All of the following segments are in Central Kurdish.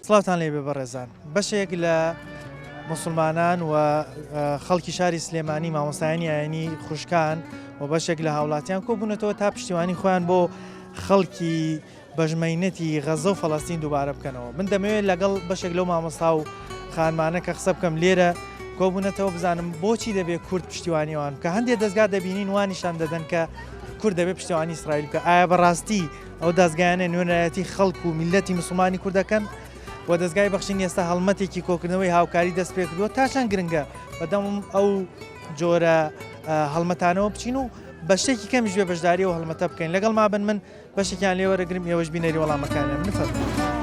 سڵاوتان لێ بێ بەڕێزان بەشێک لە مسلمانان و خەڵکی شاری سلێمانی مامۆستایانی ئاینی خوشکان و بەشێک لە هاوڵاتیان کۆبوونەتەوە تا پشتیوانی خۆیان بۆ خەڵکی بەژمەینەتی غەزە و فەڵەستین دووبارە بکەنەوە. من دەمەوێت لەگەڵ بەشێک لەو مامۆستا و خانمانە کە قسە بکەم لێرە کۆبوونەتەوە بزانم بۆچی دەبێت کورد پشتیوانیوان کە هەندێک دەستگا دەبینین وانیشان دەدەن کە کورد دەبێت پشتیوانی ئیسرائیل بکە. ئایا بەڕاستی ئەو دەستگایانە نوێنەرەتی خەڵک و میلەتی مسلمانی کوردەکەن و دەستگای بەخشین ئێستا هەڵمەتێکی کۆکردنەوەی هاوکاری دەست پێ کردووە تا چەند گرنگە بەدەم ئەو جۆرە هەڵمەتانەوە بچین و بەشێکی کەمیش بێ بەشداری و هەڵمەتە بکەین لەگەڵ مابن من بەشێکیان لێ وەرەگرم ئێوەش بینەری وەڵامەکانیان نفەرموو.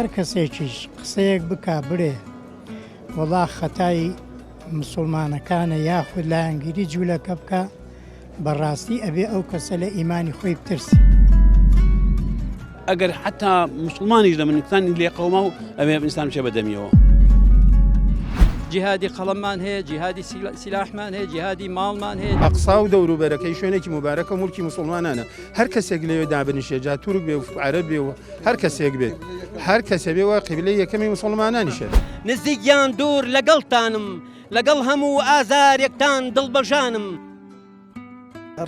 هەر کەسێکیش قسەیەک بکا برێ وەڵا خەتای مسلمانەکانە یاخود لایەنگیری جوولەکە بکە بەڕاستی ئەبێ ئەو کەسە لە ئیمانی خۆی بترسی. ئەگەر حتا مسلمانیش لە منکتانی لێ قەوما و ئەبێ ئینسان بچێ بەدەمیەوە. جیهادی قەڵەممان هەیە، جیهادی سیلاحمان هەیە، جیهادی ماڵمان هەیە. ئەقسا و دەوروبەرەکەی شوێنێکی مبارەکە و مولکی مسلمانانە. هەر کەسێک لەوێ دابنیشێ جا تورک بێ و عەرەب بێ و هەر کەسێک بێت هەر کەسێ بێ وە قیبلەی یەکەمی مسلمانانیشە. نزیکیان دوور لەگەڵتانم لەگەڵ هەموو ئازارێکتان دڵبەژانم.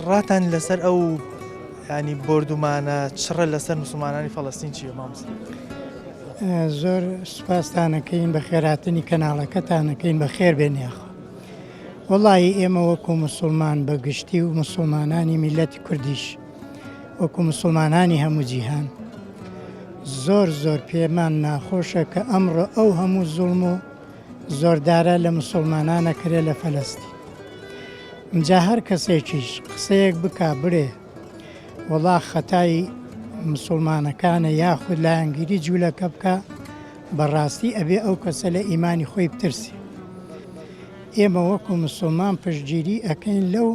ڕاتان لەسەر ئەو ینی بردومانە چڕە لەسەر مسلمانانی فەڵەستین چیە مامۆستا؟ زۆر سوپاستانەکەین بە خێراتنی کەناڵەکەتانەکەین بە خێر بێنیاخە. وەڵی ئێمە وەکو مسلمان بەگشتی و مسلمانانی میلەتی کوردیش وەکو مسلمانانی هەموو جیهان زۆر پێمان ناخۆشە کە ئەمڕۆ ئەو هەموو زوڵم و زۆردارە لە مسلمانانە کرێ لە فەلەستی. جا هەر کەسێکیش قسەیەک بکا برێ وەڵا خەتای مسلمانەکانە یاخود لایەنگیری جوولەکە بکە بەڕاستی ئەبێ ئەو کەسە لە ئیمانی خۆی بترسی. ئێمە وەکو مسلمان پشتگیری ئەکەین لەو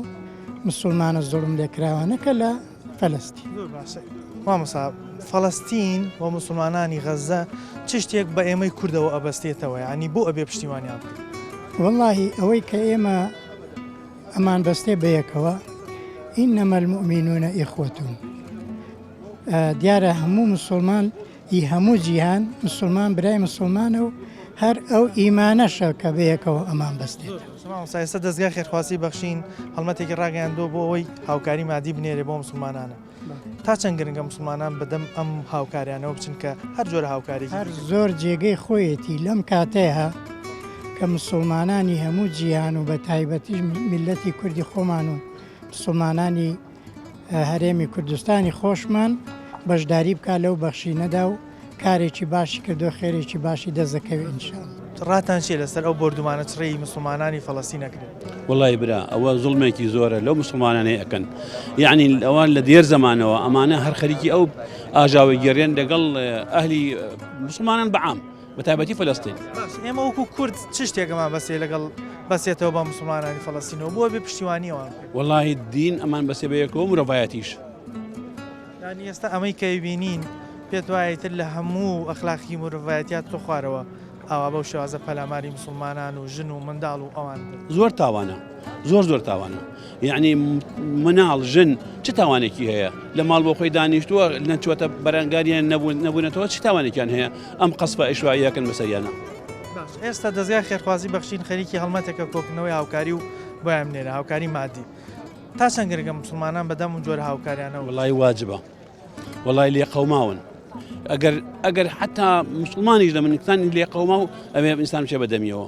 مسلمانە زوڵم لێکراوانەکە لە فەلەستی. مامۆستا فەڵەستین و مسلمانانی غەزە چ شتێک بە ئێمەی کوردەوە ئەبەستێتەوە ینی بۆ ئەبێ پشتیوانیان بکەین؟ وەڵاهی ئەوەی کە ئێمە ئەمان بەستێ بەیەکەوە ئینەمە المؤمنون ئیخوەتون. دیارە هەموو مسلمان هەموو جیهان مسلمان برای مسلمانە و هەر ئەو ئیمانەشە کە بەیەکەوە ئەمان بەستێت. ئێستا دەستگای خێرخواسی بەخشین هەڵمەتێکی ڕاگەیاندۆ بۆ ئەوەی هاوکاری مادی بنێرێ بۆ مسلمانانە. تا چەند گرنگە مسلمانان بەدەم ئەم هاوکاریانەوە بچن کە هەر جۆرە هاوکاری هەر زۆر جێگەی خۆیەتی لەم کاتەیە کە مسلمانانی هەموو جیهان و بە تایبەتیش میلەتی کوردی خۆمان و مسلمانانی هەرێمی کوردستانی خۆشمان بەشداری بکە لەو بەخشینەدا و کارێکی باشی کردو خێرێکی باشی دەزەکەوێ ئینشاءڵڵا. ڕاتان چێ لەسەر ئەو بردومانە چڕەی مسلمانانی فەڵەستین نەکرێت؟ وڵی برا ئەوە زوڵمێکی زۆرە لەو مسلمانانەی ئەەکەن یعنی ئەوان لە دێر زمانەوە ئەمانە هەر خەریکی ئەو ئاژاوی گەڕێن لەگەڵ ئەهلی مسلمانان بەعام بە تایبەتی فەلەستین. ئێمە وەکو کورد چ شتێکەمان بەسێ لەگەڵ بەسێتەوە بە مسلمانانی فەڵەستینەوە بۆ بێ پشتیوانیەوە؟ وڵی دین ئەمان بەسێ بەیەکەوە مرۆڤایەتیش. ینی ئێستا ئەمەی کە بینین پێت وایەتر لە هەموو ئەخلاقی مرۆڤایەتیات تۆ خوارەوە ئاوا بەو شێوازە پەلاماری مسلمانان و ژن و منداڵ و ئەوان زۆر تاوانە زۆر تاوانە یعنی مناڵ ژن چ تاوانێکی هەیە لە ماڵ بۆ خۆی دانیشتووە نەچوەتە بەرەنگاریان نەبوونەتەوە چ تاوانێکیان هەیە ئەم قەسبە ئیشواییەکەن بەسەریانە. ئێستا دەستگای خێرخواسی بەخشین خەریکی هەڵمەتێکە کۆکردنەوەی هاوکاری و بۆیان بنێرە هاوکاری مادی. تا چەند گرنگە مسلمانان بەدەم و جۆرە هاوکاریانە وڵی واجبە وڵی لێ قەوماون ئەگەر حتا مسلمانیش لە منکتانی لێ قەوما و ئەبێ ئینسان بچێ بەدەمیەوە.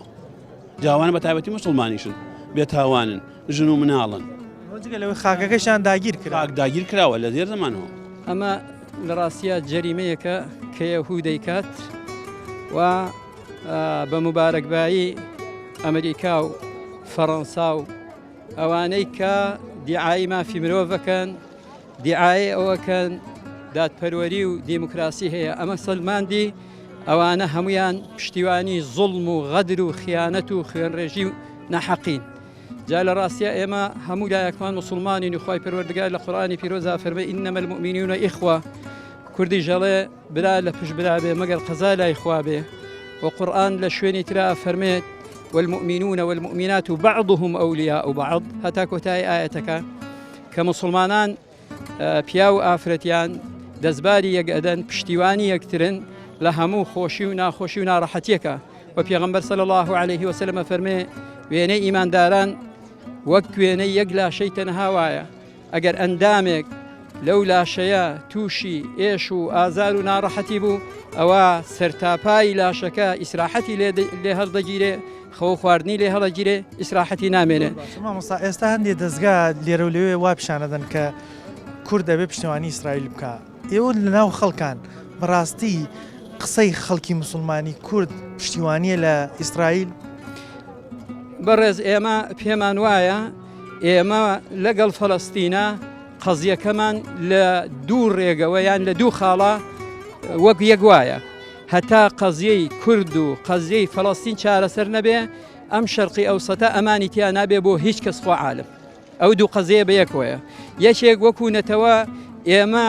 جاوانە بە تایبەتی مسلمانیشن بێتاوانن ژن و مناڵن. لەوەی خاکەکەشان داگیر کراوە لە دێر زمانەوە. ئەمە لە ڕاستیە جەریمەیەکە کە یەهود دەیکات و بە مبارەکبایی ئەمریکا و فەڕەنسا و ئەوانەی کە دیعایی مافی مرۆڤەکەن دیعایی ئەوەکەن دادپەروەری و دیموکراسی هەیە. ئەمە سەلماندی ئەوانە هەمویان پشتیوانی زوڵم و غەدر و خیانەت و خوێنڕێژی و نەحەقین. جا لە ڕاستیە ئێمە هەموو لایەکمان مسلمانین و خوای پەروەردگار لە قورئانی پیرۆزا فەرمێ ئینەمە المؤمنون ئیخوە کوردی ژەڵێ برا لە پشت برا بێ مەگەر قەزا لای خوا بێ و قورئان لە شوێنی ترا فەرمێت والمؤمنون والمؤمنات بعضهم أولياء بعض هەتا کۆتایی ئاەتەکە کە مسلمانان پیا و ئافرەتیان دەستباری یەکئەدەن پشتیوانی یەکترن لە هەموو خۆشی و ناخۆشی و ناڕەحەتیەکە و پێغەمبەر صلی الله عليه وسلم فەرمێ وێنەی ئیمانداران وەک وێنەی یەک لاشەی تەنها وایە ئەگەر ئەندامێک لەو لاشەیە تووشی ئێش و ئازار و ناڕەحەتی بوو ئەوە سەرتاپای لاشەکە ئیسراحەتی لێ هەڵدەگیرێ خەوە خواردنی لێ هەڵەگیرێ ئیسراحەتی نامێنێ. مامۆستا ئێستا هەندێک دەستگا لێرە و لەوێ وا پیشانەدەن کە کورد دەبێت پشتیوانی ئیسرائیل بکە. ئێوە لەناو خەڵکان بەڕاستی قسەی خەڵکی مسلمانی کورد پشتیوانیە لە ئیسرائیل؟ بەڕێز ئێمە پێمان وایە ئێمە لەگەڵ فەڵەستینە قەزیەکەمان لە دوو ڕێگەوە یان لە دوو خاڵە وەک یەک وایە هەتا قەزیەی کورد و قەزیەی فەڵەستین چارەسەر نەبێ ئەم شەرقی ئەوسەتە ئەمانی تیا نابێ بۆ هیچ کەس خوا عالم ئەو دوو قەزیە بە یەکەوەیە یەکێک وەکو نەتەوە ئێمە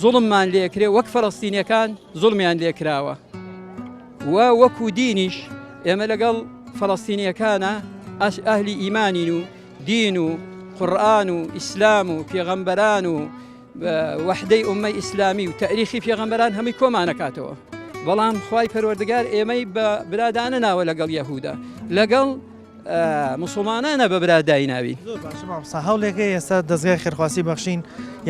زوڵممان لێکرێ وەک فەڵەستینیەکان زوڵمیان لێکراوە و وەکو دینیش ئێمە لەگەڵ فەڵەستینیەکانە ئەهلی ئیمانین و دین و قورئان و ئیسلام و پێغەمبەران و وەحدەی ئوممەی ئیسلامی و تاریخی پێغەمبەران هەمووی کۆمانەکاتەوە بەڵام خوای پەروەردگار ئێمەی بە برادانە ناوە لەگەڵ یەهودا لەگەڵ مسلمانانە بە برادایی ناوی. هەوڵێکە ئێستا دەستگای خێرخواسی بەخشین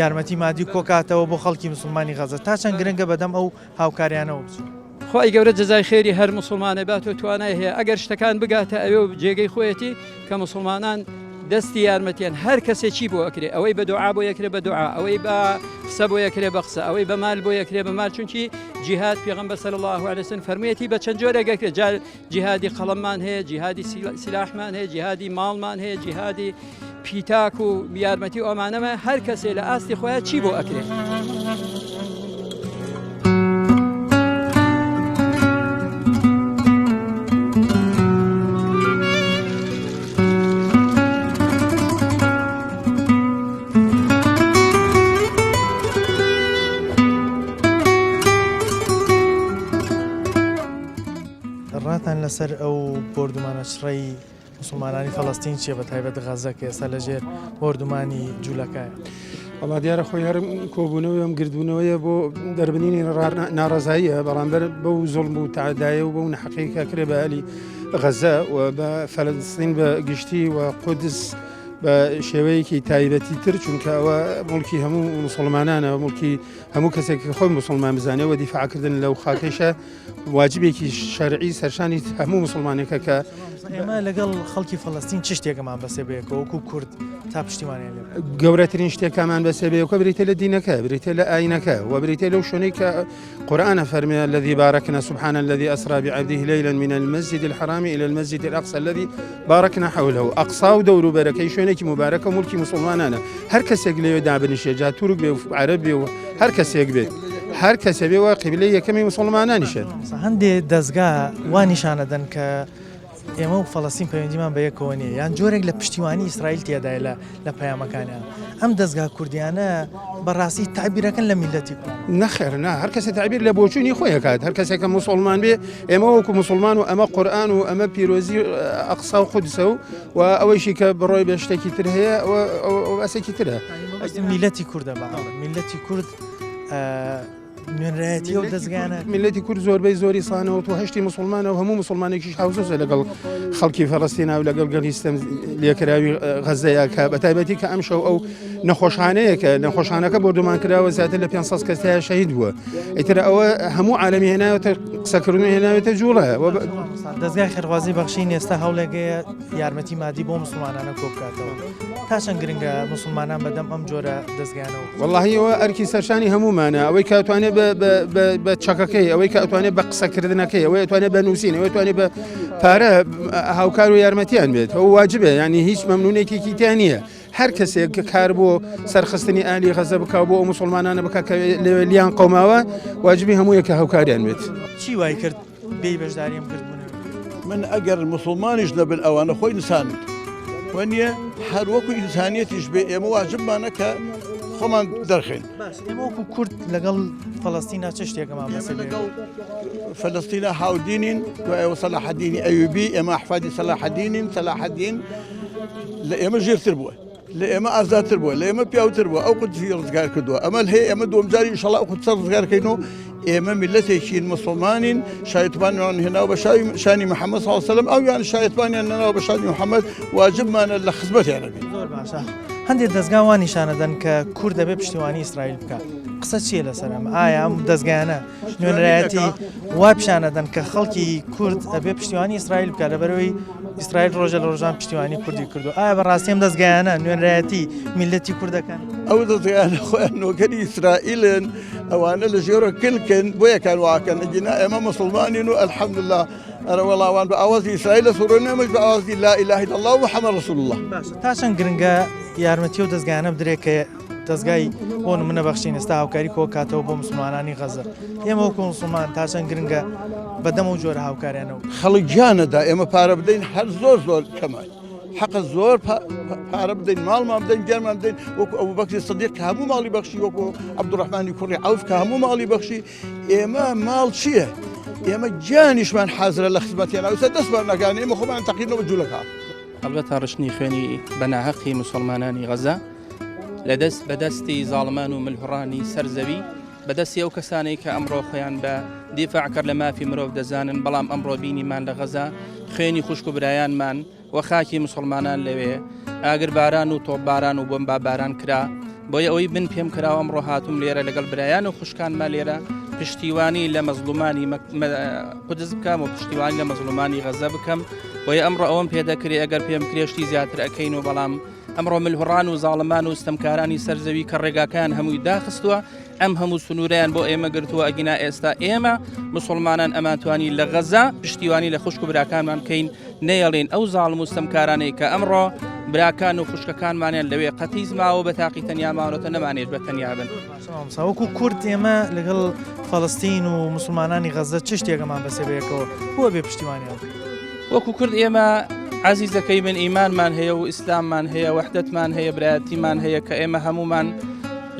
یارمەتی مادی کۆکاتەوە بۆ خەڵکی مسلمانی غەزە تا چەند گرنگە بەدەم ئەو هاوکاریانەوە بچین. خی گەورە جەزای خێری هەر مسلمانە بات و توانای هەیە ئەگەر شتەکان بگاتە ئەوێ و جێگەی خۆیەتی کە مسلمانان دەستی یارمەتیان هەر کەسێکی بۆ ئەکرێ ئەوەی بە دوعا بۆ یەکرێ بە دوعا ئەوەی بە قسە بۆ یەکرێ بە قسە ئەوەی بە مال بۆ یەکرێ بە مال چونکی جیهاد پێغەمبەر صلی الله علیه وسلم فەرموویەتی بە چەند جۆرێک ئەکرێ جیهادی قەڵەممان هەیە جیهادی سلاحمان هەیە جیهادی ماڵمان هەیە جیهادی پیتاک و یارمەتی ئەمانەمە هەر کەسێ لە ئاستی خۆیان چی بۆ ئەکرێ. ڕاتان لەسەر ئەو بردومانە شڕی مسلمانانی فەڵەستین چیە بە تایبەت غەزە کە ئێستا لەژێر بردومانی جوولەکەیە؟ وڵا دیارە خۆی هەر کۆبوونەوەی ئەم گردبوونەوەیە بۆ دەربنینی ناڕەزاییە بەڵامبەر بەو زوڵم و تعدایە و بەو نەحەقیقە کرێ بە ئەلی غەزە و بە فەلەستین بە گشتی و قودس بە شێوەیەکی تایبەتی تر چونکە ئەوە مڵکی هەموو مسلمانانە مڵکی هەموو کەسێک خۆی مسلمان بزانێەوە دیفاعکردن لەو خاکەشە واجبێکی شەرعی سەرشانی هەموو مسلمانێکە کە ئێمە لەگەڵ خەڵکی فەڵەستین چ شتێکەمان بەسێ بەیەکەوە وەکو کورد تا پشتیوانیان لێ گەورەترین شتێکمان بەسێ بەیەکە بریتە لە دینەکە بریتە لە ئاینەکە و بریتە لەو شوێنەی کە قورئانە فەرمێ الذي باركنا سبحان الذي أسرى بعبده ليلا من المسجد الحرام إلى المسجد الأقصى الذي باركنا حوله أقصى ودور بەرەکەی شوێنێکی مبارەکە مڵکی مسلمانانە هەر کەسێک لێوێ دابنیشێ جا تورک بێ و عەرەب بێ و هەر کەسێک بێت هەر کەسێ بێ وە قیبلەی یەکەمی مسلمانانیشێت. هەندێک دەستگا وا نیشانەدەن کە ئێمە و فەڵەستین پەیوەندیمان بە یەکەوە نیە یان جۆرێک لە پشتیوانی ئیسرائیل تێدایە لە پەیامەکانیان ئەم دەستگا کوردیانە بەڕاستی تعبیرەکەن لە میلەتی کورد نەخێر نا هەر کەسێ تعبیر لە بۆچوونی خۆی کات هەر کەسێکە مسلمان بێ ئێمە وەکو مسلمان و ئەمە قورئان و ئەمە پیرۆزی ئەقسا و قودسە و ئەوەیشی کە بڕۆی بە شتێکی تر هەیە ئەسێکی ترە میلەتی کوردە بە میلەتی کورد نوێنرایەتی و دەستگانە میلەتی کورد زۆربەی زۆری سانەوە و هەشتی مسلمانە و هەموو مسلمانێکیش حوزە لەگەڵ خەڵکی فەڵەستینە و لەگەڵ گەلیستەم لێکراوی غەزەیە کە بە تایبەتی کە ئەم شەو ئەو نەخۆشخانەیە کە نەخۆشخانەکە بردومان کراوە زیاتر لە 500 کەسەیە شەهید بووە ئیتر ئەوە هەموو عالەمی هێناوێتە قسەکردن هێناوێتە جوڵە دەستگای خێرخوازی بەخشین ئێستا هەوڵێگەیە یارمەتی مادی بۆ مسلمانانە کۆبکاتەوە تا چەند گرنگە مسلمانان بەدەم ئەم جۆرە دەستگانەوە وەڵاهی ئەوە ئەرکی سەرشانی هەمومانە ئەوەی کاتوانێت بە چەکەکەی ئەوەی کە ئەتوانێت بە قسەکردنەکەی ئەوەی ئەتوانێت بە نووسین ئەوەی توانێت بە پارە هاوکار و یارمەتیان بێت ئەو واجبێ ینی هیچ مەمنونێکی تیان نییە هەر کەسێک کە کار بۆ سەرخستنی ئالی غەزە بک بۆ ئەو مسلمانانە بک کە لیان قەوماوە واجبی هەموویەکە هاوکاریان بێت. چی وای کرد بێ بەشداریم کردبوون من ئەگەر مسلمانیش نەبن ئەوانە خۆی نساند وەنیە هەر وەکو ئینسانیەتیش بێ ئێمە واجبمانە کە خۆمان دەرخێن. ئێمە وەکو کورد لەگەڵ فەڵەستینە چ شتێکەمان بەسەر لەگەڵ فەلەستینە هاودینین دوایەوە سەلاحەدینی ئەیوبی ئێمە ئەحفادی سەلاحەدینین سەلاحەدین لە ئێمە ژێرتر بووە لە ئێمە ئازادتر بووە لە ئێمە پیاوتر بووە ئەو قودسی ڕزگار کردووە ئەمە هەیە ئێمە دووەمجاری ئینشەڵا ئەو قودسە ڕزگارکەینەوە ئێمە میلەتێکین مسلمانین شایەتبانیان هێناوە بە شانی محەممەد صلی الله علیه و سلم ئەو یان شایەتبانیان نەناوە بە شانی محەممەد واجبمانە لە خزمەتیانە بین. زۆر باشە. هەندێک دەستگا وان نیشانەدەن کە کورد دەبێت پشتیوانی ئیسرائیل بکات. قسە چیە لەسەرم؟ ئایا ئەم دەستگایانە نوێنەرایەتی وای پیشانەدەن کە خەڵکی کورد ئەبێ پشتیوانی ئیسرائیل بکات لەبەرەوەی ئیسرائیل ڕۆژە لە ڕۆژان پشتیوانی کوردی کردو. ئایا بەڕاستی ئەم دەستگایانە نوێنەرایەتی میلەتی کوردەکەن؟ ئەو دەستگایانە خۆیان نۆکەری ئیسرائیلن ئەوانە لە ژێرە کلکن بۆ یەکان واکەن ئەجینا ئێمە مسلمانین و الحەمدلله ئەرە وەڵاوان بە ئاوازی ئیسرائیل لە سوورە ئەمەش بە ئاوازی لا ئیلاهە ئیلا الله محەممەد ڕەسوول الله. باشە تا چەند گرنگە یارمەتی و دەستگایانە بدرێت کە دەستگای بۆ نمونە بەخشین ئێستا هاوکاری کۆ کاتەوە بۆ مسلمانانی غەزە ئێمە وەکو مسلمان تا چەند گرنگە بەدەم و جۆرە هاوکاریانەوە خەڵک گیانەدا ئێمە پارە بدەین هەر زۆر زۆر کەمای حەقە زۆر پارە بدەین ماڵمان بدەین گیانمان بدەین وەکو ئەبوو بەکری سەدیق کە هەموو ماڵی بەخشی وەکو عەبدوڕەحمانی کوڕی عەوف کە هەموو ماڵی بەخشی ئێمە ماڵ چییە؟ ئێمە گیانیشمان حازرە لە خزمەتیانە ئەوسا دەستمان نەکان ئێمە خۆمان تەقینەوە جوولەکە. ئەلبەتە ڕشنی خوێنی بەناحەقی مسلمانانی غەزە لەدەست بەدەستی زاڵمان و ملهوڕانی سەرزەوی بەدەستی ئەو کەسانەی کە ئەمڕۆ خۆیان بە دیفاع کرد لە مافی مرۆڤ دەزانن بەڵام ئەمڕۆ بینیمان لە غەزە خوێنی خوشک و برایانمان وە خاکی مسلمانان لەوێ ئاگر باران و تۆپباران و بۆمبا باران کرا بۆیە ئەوەی بن پێم کراوە ئەمڕۆ هاتووم لێرە لەگەڵ برایان و خوشکانمان لێرە پشتیوانی لە مەزلومانی قودس بکەم و پشتیوانی لە مەزلومانی غەزە بکەم بۆیە ئەمڕۆ ئەوم پێدەکرێ ئەگەر پێم کرێشتی زیاتر ئەەکەین و بەڵام ئەمڕۆ ملهوڕان و زاڵمان و ستەمکارانی سەرزەوی کە ڕێگاکان هەمووی داخستووە ئەم هەموو سنوورەیان بۆ ئێمە گرتووە ئەگینا ئێستا ئێمە مسلمانان ئەمانتوانی لە غەزە پشتیوانی لە خوشک و براکانمان بکەین نەیەڵێن ئەو زاڵم و ستەمکارانەی کە ئەمڕۆ براکان و خوشکەکانمانیان لەوێ قەتیز ماوە بە تاقی تەنیا ماوەتە نەمانێت بە تەنیا بن. وەکو کورد ئێمە لەگەڵ فەڵەستین و مسلمانانی غەزە چ شتێکەمان بەسەبەیەکەوە بۆ بێ پشتیوانیان وەکو کورد ئێمە عزیزەکەی من ئیمانمان هەیە و ئیسلاممان هەیە وەحدەتمان هەیە برایەتیمان هەیە کە ئێمە هەمومان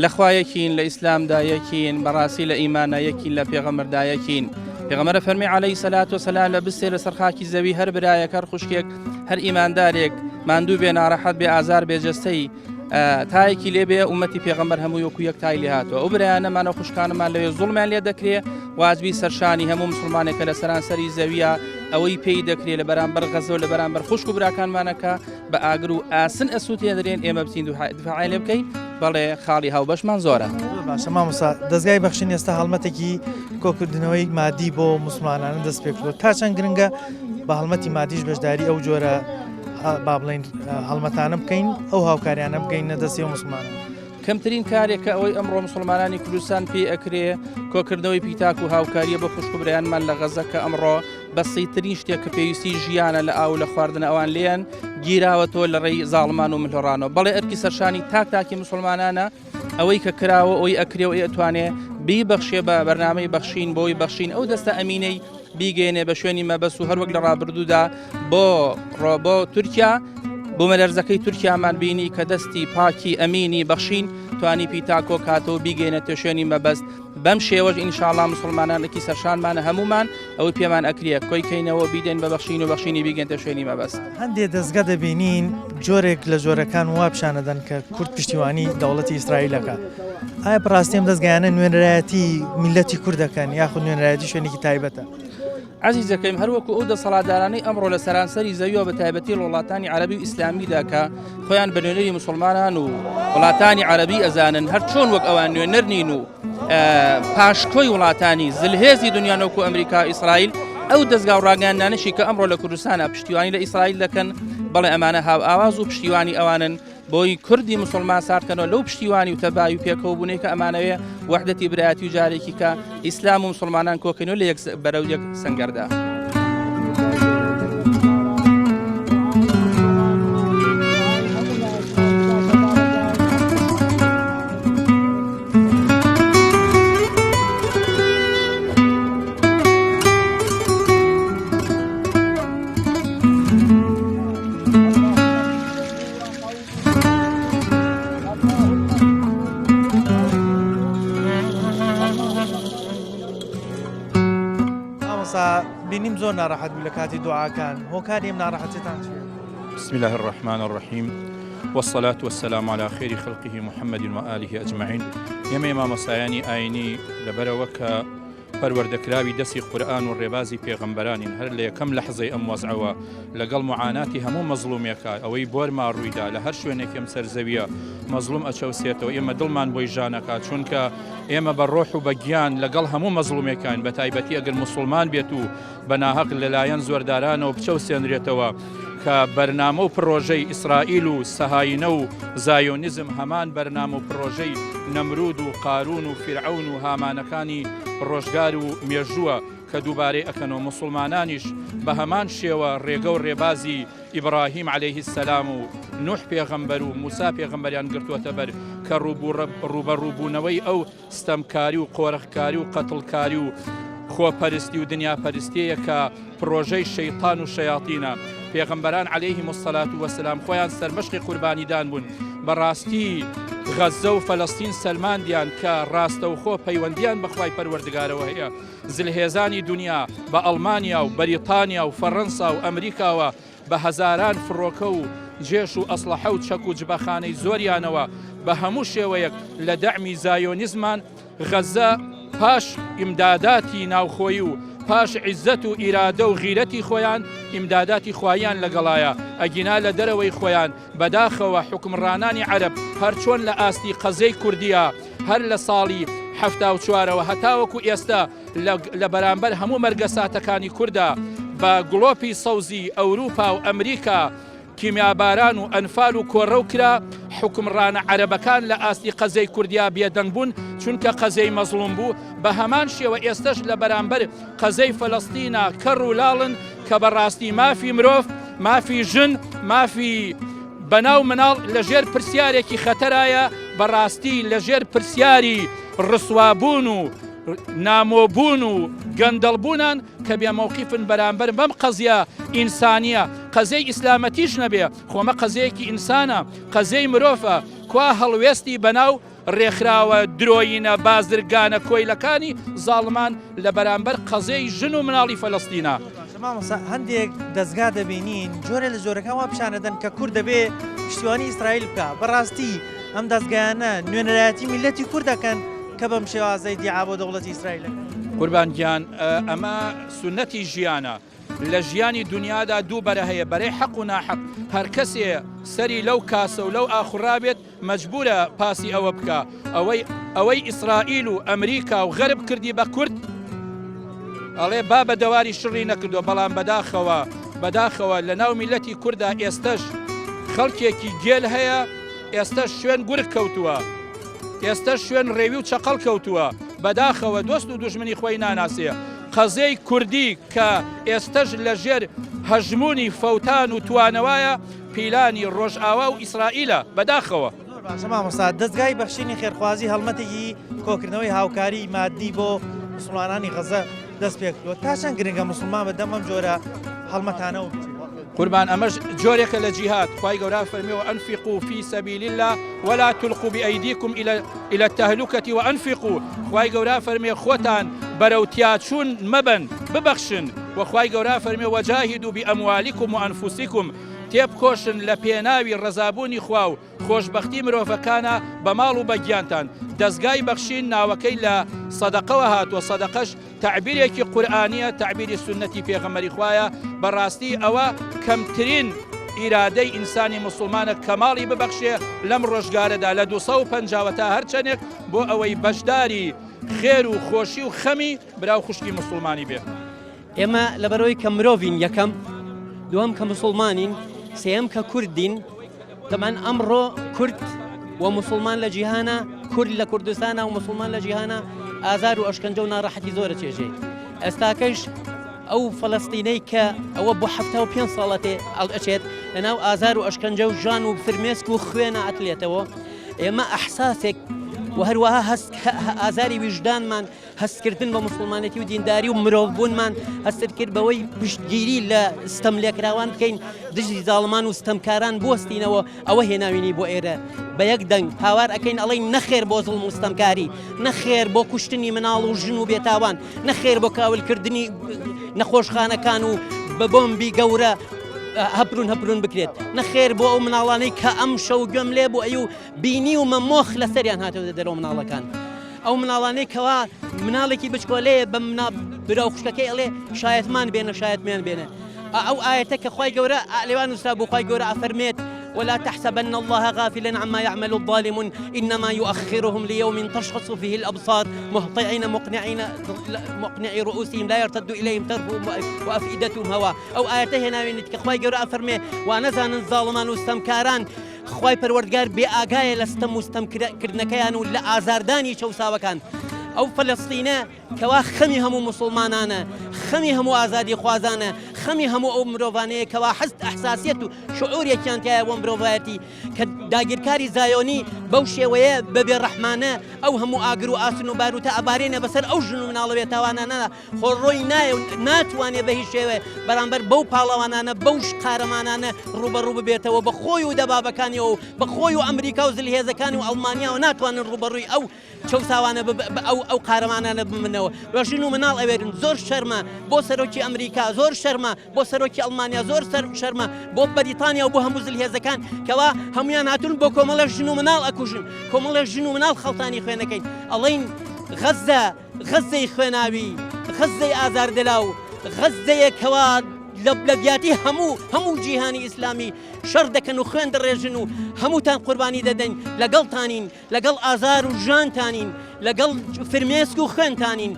لەخوا یەکین لە ئیسلامدا یەکین بەڕاستی لە ئیمانە یەکین لە پێغەمبەردا یەکین. پێغەمبەر فەرمی عەلەیهی سەلات وسەلام لە بستێ لەسەر خاکی زەوی هەر برایەک هەر خوشکێک هەر ئیماندارێک ماندوو بێ ناڕەحەت بێ ئازار بێ جەستەی تایەکی لێبێ ئومەتی پێغەمبەر هەموو وەکو یەک تای لێ هاتووە ئەو برایانەمانە خوشکانمان لەوێ زوڵمیان لێ دەکرێت واجبی سەرشانی هەموو مسلمانێکە لە سەرانسەری زەویە ئەوەی پێی دەکرێت لە بەرامبەر غەزە و لە بەرامبەر خوشک و براکانمانەکە بە ئاگر و ئاسن ئەسووتێ دەرێن ئێمە بچین دفاعی لێ بکەین بەڵێ خاڵی هاوبەشمان زۆرە. باشە مامۆستا دەستگای بەخشین ئێستا هەڵمەتێکی کۆکردنەوەی مادی بۆ مسلمانانە دەست پێ کردووە تا چەند گرنگە بە هەڵمەتی مادیش بەشداری ئەو جۆرە با بڵین هەڵمەتانە بکەین ئەو هاوکاریانە بگەین نەدەستی و مسلمانان. کەمترین کارێکە ئەوەی ئەمڕۆ مسلمانانی کوردستان پێ ئەکرێ کۆکردنەوەی پیتاک و هاوکاریە بە خوشک و برایانمان لە غەزە کە ئەمڕۆ بەسیترین شتێک کە پێویستی ژیانە لە ئاو لە خواردنە ئەوان لێن گیراوەتەوە لە ڕێی زاڵمان و ملهوڕانەوە بەڵێ ئەرکی سەرشانی تاکی مسلمانانە ئەوەی کە کراوە ئەوەی ئەکرێ و ئەتوانێ بیبەخشێ بە بەرنامەی بەخشین بۆی بەخشین ئەو دەستە ئەمینەی بیگەێنێ بە شوێنی مەبەست و هەروەک لە ڕابردوودا بۆ تورکیا بۆ مەلەرزەکەی تورکیامان بینی کە دەستی پاکی ئەمینی بەخشین توانی پیتاکۆ کاتەوە بیگەێنێتە شوێنی مەبەست بەم شێوەش ئینشاءڵڵا مسلمانانێکی سەرشانمانە هەمومان ئەوەی پێمان ئەکرێ کۆیکەینەوە بیدەین بە بەخشین و بەخشینی بیگەنتە شوێنی مەبەست. هەندێک دەستگا دەبینین جۆرێک لە جۆرەکان وا پیشانەدەن کە کورد پشتیوانی دەوڵەتی ئیسرائیلەکە. ئایا بەڕاستی ئەم دەستگایانە نوێنەرایەتی میلەتی کوردەکەن یاخود نوێنەرایەتی شوێنێکی تایبەتە؟ عزیزەکەیم هەروەکو ئەو دەسەڵاتدارانەی ئەمڕۆ لە سەرانسەری زەویەوە بە تایبەتی وڵاتانی عەرەبی و ئیسلامیدا کە خۆیان بە نوێنەری مسلمانان و وڵاتانی عەرەبی ئەزانن هەر چۆن وەک ئەوان نوێنەر نین و پاشکۆی وڵاتانی زلهێزی دنیانەوەکو ئەمریکا ئیسرائیل ئەو دەستگا و ڕاگەاندانشی کە ئەمڕۆ لە کوردستانە پشتیوانی لە ئیسرائیل دەکەن بەڵێ ئەمانە هاو ئاواز و پشتیوانی ئەوانن بۆی کوردی مسلمان ساردکەنەوە لەو پشتیوانی و تەبای و پێکەوەبوونەی کە ئەمانەوێ وەحدەتی برایەتی و جارێکی کە ئیسلام و مسلمانان کۆکەنەوە لە بەرەو یەک سەنگەردا. بینیم زۆر ناڕەحەت بوو لە کاتی دوعاکان هۆکاری ئەم ناڕەحەتیتان چییە؟ بسم الله الرحمن الرحيم والصلاة والسلام على خير خلقه محمد وآله أجمعين يما إمام سایانی آینی لبروك پەروەردەکراوی دەستی قورئان و ڕێبازی پێغەمبەرانین هەر لە یەکەم لەحزەی ئەم وەزعەوە لەگەڵ معاناتی هەموو مەزلومێکە ئەوەی بۆرما ڕوویدا لە هەر شوێنێکم سەرزەویە مەزلوم ئەچەوسێتەوە ئێمە دڵمان بۆی ژانەکات چونکە ئێمە بە ڕۆح و بە گیان لەگەڵ هەموو مەزلومێکان بە تایبەتی ئەگەر موسڵمان بێت و بەناهەق لەلایەن زۆردارانەوە بچەوسێنرێتەوە کە بەرنامە و پرۆژەی ئیسرائیل و سەهاینە و زایۆنیزم هەمان بەرنامە و پرۆژەی نەمرود و قارون و فرعون و هامانەکانی ڕۆژگار و مێژووە کە دووبارەی ئەکەنەوە مسلمانانیش بە هەمان شێوە ڕێگە و ڕێبازی ئیبراهیم عەلەیهی السەلام و نوح پێغەمبەر و موسا پێغەمبەریان گرتووەتە بەر کە ڕوبەڕووبوونەوەی ئەو ستەمکاری و قۆرەخکاری و قەتڵکاری و خۆپەرستی و دنیاپەرستیەیە کە پرۆژەی شەیطان و شەیاطینە پێغەمبەران عەلەیهیم السەلات وەسەلام خۆیان سەرمەشقی قوربانیدان بوون بەڕاستی غەزە و فەلەستین سەلماندیان کە ڕاستەوخۆ پەیوەندیان بەخوای پەروەردگارەوە هەیە زلهێزانی دنیا بە ئەڵمانیا و بەریتانیا و فەڕەنسا و ئەمریکاوە بە هەزاران فڕۆکە و جێش و ئەسلحە و چەک و جبەخانەی زۆریانەوە بە هەموو شێوەیەک لە دەعمی زایۆنیزمان غەزە پاش ئیمداداتی ناوخۆیی و پاش عیزەت و ئیرادە و غیرەتی خۆیان ئیمداداتی خوایان لەگەڵایە ئەگینا لە دەرەوەی خۆیان بەداخەوە حکمڕانانی عەرەب هەرچۆن لە ئاستی قەزەی کوردیە هەر لە ساڵی 1970ەوە هەتاوەکو ئێستا لە بەرامبەر هەموو مەرگەساتەکانی کووردا بە گڵۆپی سەوزی ئەوروپا و ئەمریکا کیمیاباران و ئەنفال و کۆڕە و کرا حکمڕانە عەرەبەکان لە ئاستی قەزەی کوردیا بێدەنگ بوون چونکە قەزەی مەزڵوم بوو بە هەمان شێوە ئێستش لە بەرامبەر قەزەی فەلەستینە کەڕ و لاڵن کە بەڕاستی مافی مرۆڤ مافی ژن مافی بەناو مناڵ لەژێر پرسیارێکی خەتەرایە بەڕاستی لەژێر پرسیاری ڕسوابوون و نامۆبوون و گەندەڵبوونان کە بێمەوقیفن بەرامبەر بەم قەزیە ئینسانیە قەزەی ئیسلامەتیش نەبێ خۆمە قەزەیەکی ئینسانە قەزەی مرۆڤە کوا هەڵوێستی بەناو ڕێکخراوە درۆینە بازرگانە کۆیلەکانی زاڵمان لە بەرامبەر قەزەی ژن و مناڵی فەلەستینە هەندێک دەستگا دەبینین جۆرە لە جۆرەکان وا پیشانەدەن کە کورد دەبێ پشتیوانی ئیسرائیل بکە بەڕاستی ئەم دەستگایانە نوێنەرایەتی میلەتی کوردەکەن کە بەم شێوازەی دیعا بۆ دەوڵەتی ئیسرائیل قوربان گیان ئەمە سونەتی ژیانە لە ژیانی دنیادا دوو بەرە هەیە بەرەی حەق و ناحەق هەر کەسێ سەری لەو کاسە و لەو ئاخورا بێت مەجبورە پاسی ئەوە بکە ئەوەی ئیسرائیل و ئەمریکا و غەرب کردی بە کورد ئەڵێ با بە دەواری شڕی نەکردو بەڵام بەداخەوە لە ناو میلەتی کووردا ئێستش خەڵکێکی گێل هەیە ئێستش شوێن گورگ کەوتووە ئێستا شوێن ڕێوی و چەقەڵ کەوتووە بەداخەوە دۆست و دوژمنی خۆی ناناسێ قەزەی کوردی کە ئێستەش لە ژێر هەژمونی فەوتان و توانەوایە پیلانی ڕۆژئاوا و ئیسرائیلە بەداخەوە مامۆستا دەستگای بەخشینی خێرخوازی هەڵمەتێکی کۆکردنەوەی هاوکاری مادی بۆ مسلمانانی غەزە دەست پێکردووە تا چەند گرنگە مسلمان بەدەم ئەم جۆرە هەڵمەتانەوە قوربان ئەمەش جۆرێکە لە جیهاد خوای گەورە فەرمیەوە ئەنفقوا فی سەبیل الله ولا تلقوا بأيديكم إلى التهلكة وأنفقوا خوای گەورە فەرمیێ خۆتان بەرەو تیاچوون مەبن ببەخشن وخوای گەورە فەرمیێ وجاهدوا بأموالكم وأنفسكم تێبکۆشن لە پێناوی ڕەزابوونی خوا و خۆشبەختی مرۆڤەکانە بە ماڵ و بەگیانتان دەستگای بەخشین ناوەکەی لە سەدەقەوە هاتووە سەدەقەش تعبیرێکی قورئانیە تعبیری سنەتی پێغەمبەری خوایە بەڕاستی ئەوە کەمترین ئیرادەی ئینسانی مسلمانە کەماڵی ببەخشێ لەم ڕۆژگارەدا لە 250 تا هەر چەندێک بۆ ئەوەی بەشداری خێر و خۆشی و خەمی براو خوشکی مسلمانی بێت ئێمە لەبەرەوەی کە مرۆڤین یەکەم دووەم کە مسلمانین سێم کە کوردین دەمان ئەمڕۆ کورد و مسلمان لە جیهانە کورد لە کوردستانە و مسلمان لە جیهانە ئازار و ئەشکەنجە و ناڕەحەتی زۆرە چێژێ ئێستاکەش ئەو فەلەستینەی کە ئەوە بۆ 75 ساڵەتێ ئەڵئەچێت لەناو ئازار و ئەشکەنجە و ژان و فرمێسک و خوێنە ئەتلێتەوە ئێمە ئەحساسێک و هەروەها ئازاری ویژدانمان هەستکردن بە مسلمانەتی و دینداری و مرۆڤبوونمان هەستر کرد بەوەی پشتگیری لە ستەم لێکراوان بکەین دژی زاڵمان و ستەمکاران بوەستینەوە ئەوە هێناوینی بۆ ئێرە بە یەک دەنگ هاوار ئەەکەین ئەڵێ نەخێر بۆ زڵم و ستەمکاری نەخێر بۆ کوشتنی مناڵ و ژن و بێتاوان نەخێر بۆ کاولکردنی نەخۆشخانەکان و بە بۆمبی گەورە هەبرون بکرێت نەخێر بۆ ئەو مناڵانەی کە ئەم شەو گوێم لێ بوو ئەو بینی و مەمۆخ لەسەریان هاتەوە دەرەوە مناڵەکان ئەو مناڵانەی کەوا مناڵێکی بچکۆلەیە بە براو خوشکەکەی ئەڵێ شایەتمان بێنە شایەتمیان بێنە ئەو ئاەتە کە خوای گەورە لێوان نووسرا بۆ خوای گەورە ئەفەرمێت ولا تحسبن الله غافلا عما يعمل الظالمون إنما يؤخرهم ليوم تشخص فيه الأبصار مهطعين مقنعي رؤوسهم لا يرتد إليهم طرفهم وأفئدتهم هواء أو آياته هنا من كخواي جرا أفرمي ونزان الظالمان واستمكاران خواي پروردگار بآگاه لستم مستمكرنكيان ولا آزارداني شو ساوكان ئەو فەلەستینە کەوا خەمی هەموو مسلمانانە خەمی هەموو ئازادی خوازانە خەمی هەموو ئەو مرۆڤانەیە کەوا حەست ئەحساسیەت و شعورێکیان تایە بۆ مرۆڤایەتی کە داگیرکاری زایۆنی بەو شێوەیە بەبێ ڕەحمانە ئەو هەموو ئاگر و ئاسن و باروتە ئەبارێنە بەسەر ئەو ژن و مناڵە بێتاوانانە خۆڕۆی نایە و ناتوانێت بە هیچ شێوێ بەرامبەر بەو پاڵەوانانە بەو قارەمانانە ڕوبەڕوو ببێتەوە بە خۆی و دەبابەکانیەوە و بە خۆی و ئەمریکا و زلهێزەکانی و ئەڵمانیا و ناتوانن ڕوبەڕووی ئەو چەساوانە ئەو قارەمانانە بمنەوە ڕژین و مناڵ ئەوێرن زۆر شەرمە بۆ سەرۆکی ئەمریکا زۆر شەرمە بۆ سەرۆکی ئەڵمانیا زۆر شەرمە بۆ بەریتانیا و بۆ هەموو زلهێزەکان کەوا هەمویان هاتون بۆ کۆمەڵە ژن و مناڵ ئەکوژن کۆمەڵە ژن و مناڵ خەڵتانی خوێنەکەین ئەڵین غەزەی خوێناوی غەزەی ئازاردەلاو غەزەیەکەوا لە بیاتی هەموو جیهانی ئیسلامی شەڕ دەکەن و خوێن دەڕێژن و هەمووتان قوربانی دەدەین لەگەڵتانین لەگەڵ ئازار و ژانتانین لەگەڵ فرمێسک و خوێنتانین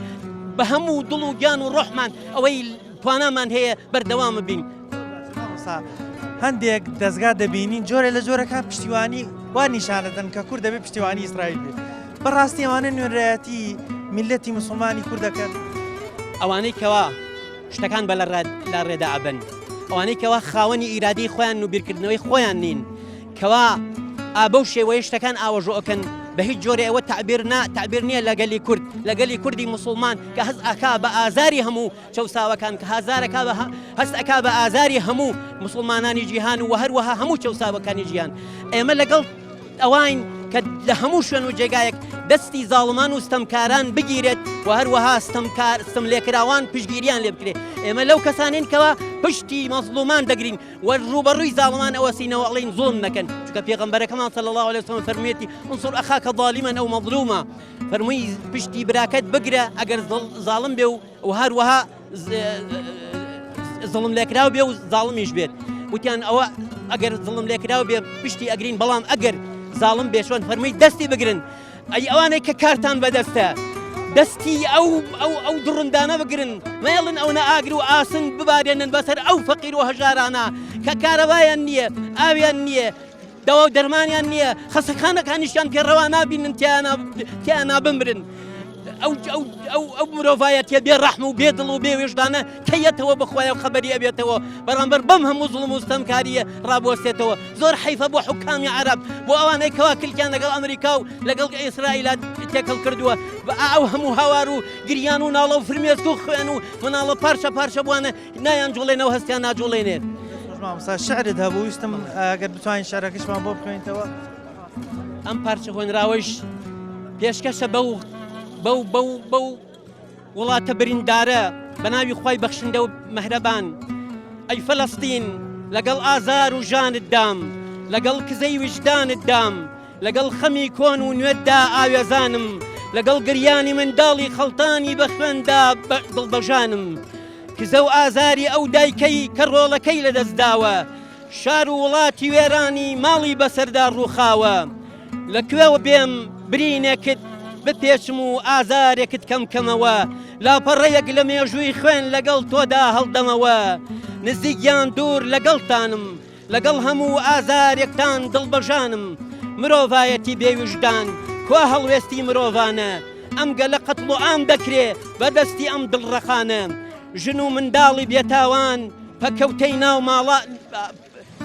بە هەموو دڵ و گیان و ڕۆحمان ئەوەی توانامان هەیە بەردەوام بین. هەندێک دەستگا دەبینین جۆرە لە جۆرەکان پشتیوانی وا نیشانەدەن کە کورد دەبێت پشتیوانی ئیسرائیل بێت بەڕاستی ئەوانە نوێنرایەتی میلەتی مسلمانی کوردەکەن ئەوانەی کەوا شتەکان بە لە ڕێدا ئەبن ئەوانەی کەوا خاوەنی ئیرادی خۆیان و بیرکردنەوەی خۆیان نین کەوا ئابە و شێوەیە شتەکان ئاوەژۆکەن بە هیچ جۆرە ئەوە تعبیر نییە لەگەلی کوردی مسلمان کە هەست ئەکا بە ئازاری هەموو چەساوەکان کە هەست ئەکا بە ئازاری هەموو مسلمانانی جیهان و هەروەها هەموو چەساوەکانی ژیان ئێمە لەگەڵ ئەوان کە لە هەموو شوێن و جێگایەک دەستی زاڵمان و ستەمکاران بگیرێت و هەروەها ستەملێکراوان پشتگیریان لێ بکرێت ئێمە لەو کەسانین کەوا پشتی مەزلومان دەگرین و ڕوبەڕووی زاڵمان ئەوەسینەوە ئەڵین زوڵم نەکەن چونکە پێغەمبەرەکەمان صلی الله عليه وسلم فەرموویەتی انصر ئەخاکە ظالما ئەو مەظلوما فەرمووی پشتی براکەت بگرە ئەگەر زاڵم بێ و هەروەها زڵم لێکراو بێ و زاڵمیش بێت وتیان ئەوە ئەگەر زڵم لێکراو بێ پشتی ئەگرین بەڵام ئەگەر زاڵم بێشۆن فەرمووی دەستی بگرن ئەی ئەوانەی کە کارتان بەدەستە دەستی ئەو دڕندانە بگرن مێڵن ئەوە ئاگر و ئاسن ببارێنن بەسەر ئەو فەقیر و هەژارانە کە کارەبایان نییە ئاویان نییە دەوا و دەرمانیان نییە خەسەکانەکانیشیان پێڕەوا نابینن تیانە بمرن ئەو مرۆڤایەتە بێ ڕەحم و بێدڵ و بێ وێژدانە کەیەتەوە بخوایە و خەبەری ئەبێتەوە بەڕامبەر بەم هەموو زوڵم و ستەمکاریە ڕابوەستێتەوە زۆر حیفە بۆ حکامی عەرەب بۆ ئەوانەی کەوا کلکیان لەگەڵ ئەمریکا و لەگەڵ ئیسرائیلات تێکەڵ کردووە ئەو هەموو هاوار و گریان و ناڵە و فرمێسک و خوێن و مناڵە پارچە بوانە نایان جوڵێنەوە هەستیان ناجوڵێنێت شعرت هەبوو ویستم ئەگەر بتوانین شارەکەشمان بۆ بخوێنیتەوە ئەم پارچە خوێنراوەش پێشکەشە بەو وڵاتە بریندارە بە ناوی خوای بەخشندە و مەهرەبان ئەی فەلەستین لەگەڵ ئازار و ژانت دام لەگەڵ کزەی وجدانت دام لەگەڵ خەمی کۆن و نوێتدا ئاوێزانم لەگەڵ گریانی منداڵی خەڵتانی بە خوێندا دڵبەژانم کزە و ئازاری ئەو دایکەی کە ڕۆڵەکەی لەدەستداوە شار و وڵاتی وێرانی ماڵی بەسەردا ڕووخاوە لەکوێوە بێم برینێکت بپێچم و ئازارێکت کەمکەمەوە لاپەڕەیەک لە مێژووی خوێن لەگەڵ تۆدا هەڵدەمەوە نزیکیان دوور لەگەڵتانم لەگەڵ هەموو ئازارێکتان دڵبەژانم مرۆڤایەتی بێویژدان کوا هەڵوێستی مرۆڤانە ئەم گەلە قەتڵ و ئام دەکرێ بەدەستی ئەم دڵڕەخانە ژن و منداڵی بێتاوان پەکەوتەی ناو ماڵان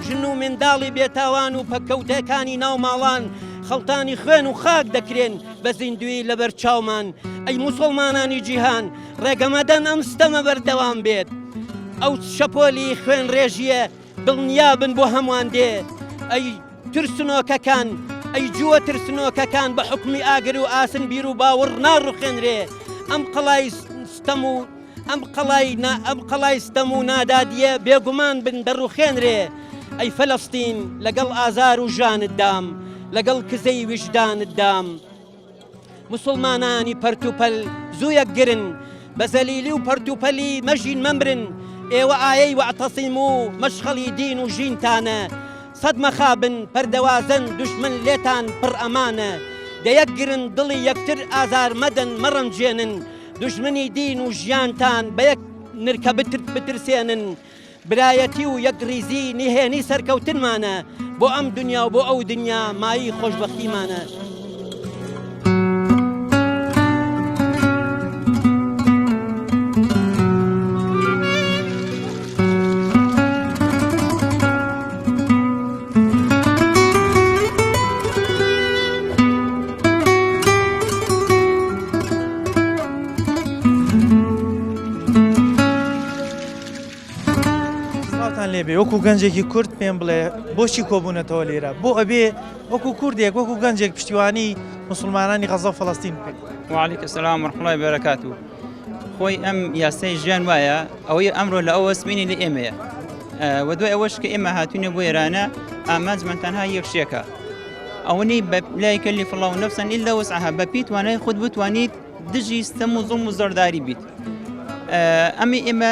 ژن و منداڵی بێتاوان و پەکەوتەکانی ناو ماڵان خەڵتانی خوێن و خاک دەکرێن بە زیندوی لەبەر چاومان ئەی موسڵمانانی جیهان ڕێگەمەدەن ئەم ستەمە بەردەوام بێت ئەو شەپۆلی خوێن ڕێژیە دڵنیابن بۆ هەمووان دێ ئەی ترسنۆکەکان ئەی جووە ترسنۆکەکان بە حکمی ئاگر و ئاسن بیر و باوەڕ ناڕوخێنرێ ئەم قەڵای ستەم و ئەم قەڵای ستەم و نادادیە بێگومان بن دەڕوخێنرێ ئەی فەلەستین لەگەڵ ئازار و ژانت دام لەگەڵ کزەی وجدانت دام مسلمانانی پەرتوپەل زوویەک گرن بە زەلیلی و پەرتوپەلی مەژین مەمرن ئێوە ئایەی وەعتەسیم و مەشخەڵی دین و ژینتانە سەد مەخابن پەردەوازن دوشمن لێتان پڕ ئەمانە دەیەک گرن دڵی یەکتر ئازار مەدەن مەڕەنجێنن دوژمنی دین و ژیانتان بە یەک نرکە بترسێنن برایەتی و یەک ریزی نهێنی سەرکەوتنمانە بۆ ئەم دنیا و بۆ ئەو دنیا مایی خۆشبەختیمانە. لێبێ وەکو گەنجێکی کورد پێم بڵێ بۆچی کۆبوونەتەوە لێرە بۆ ئەبێ وەکو کوردێک وەکو گەنجێک پشتیوانی مسلمانانی غەزە و فەڵەستین بکەیت. وعلیکم السلام ورحمة الله وبركاته. خۆی ئەم یاسای ژیان وایە ئەوەی ئەمڕۆ لە ئەوە سمینی لە ئێمەیە و دوای ئەوەش کە ئێمە هاتوونە بۆ ئێرانە ئامانجمان تەنها یەک شتێکە ئەوەی لا يكلف الله نفسا إلا وسعها بەپی توانای خود بتوانیت دژی ستەم و زوڵم و زۆرداری بیت. ئەمە ئێمە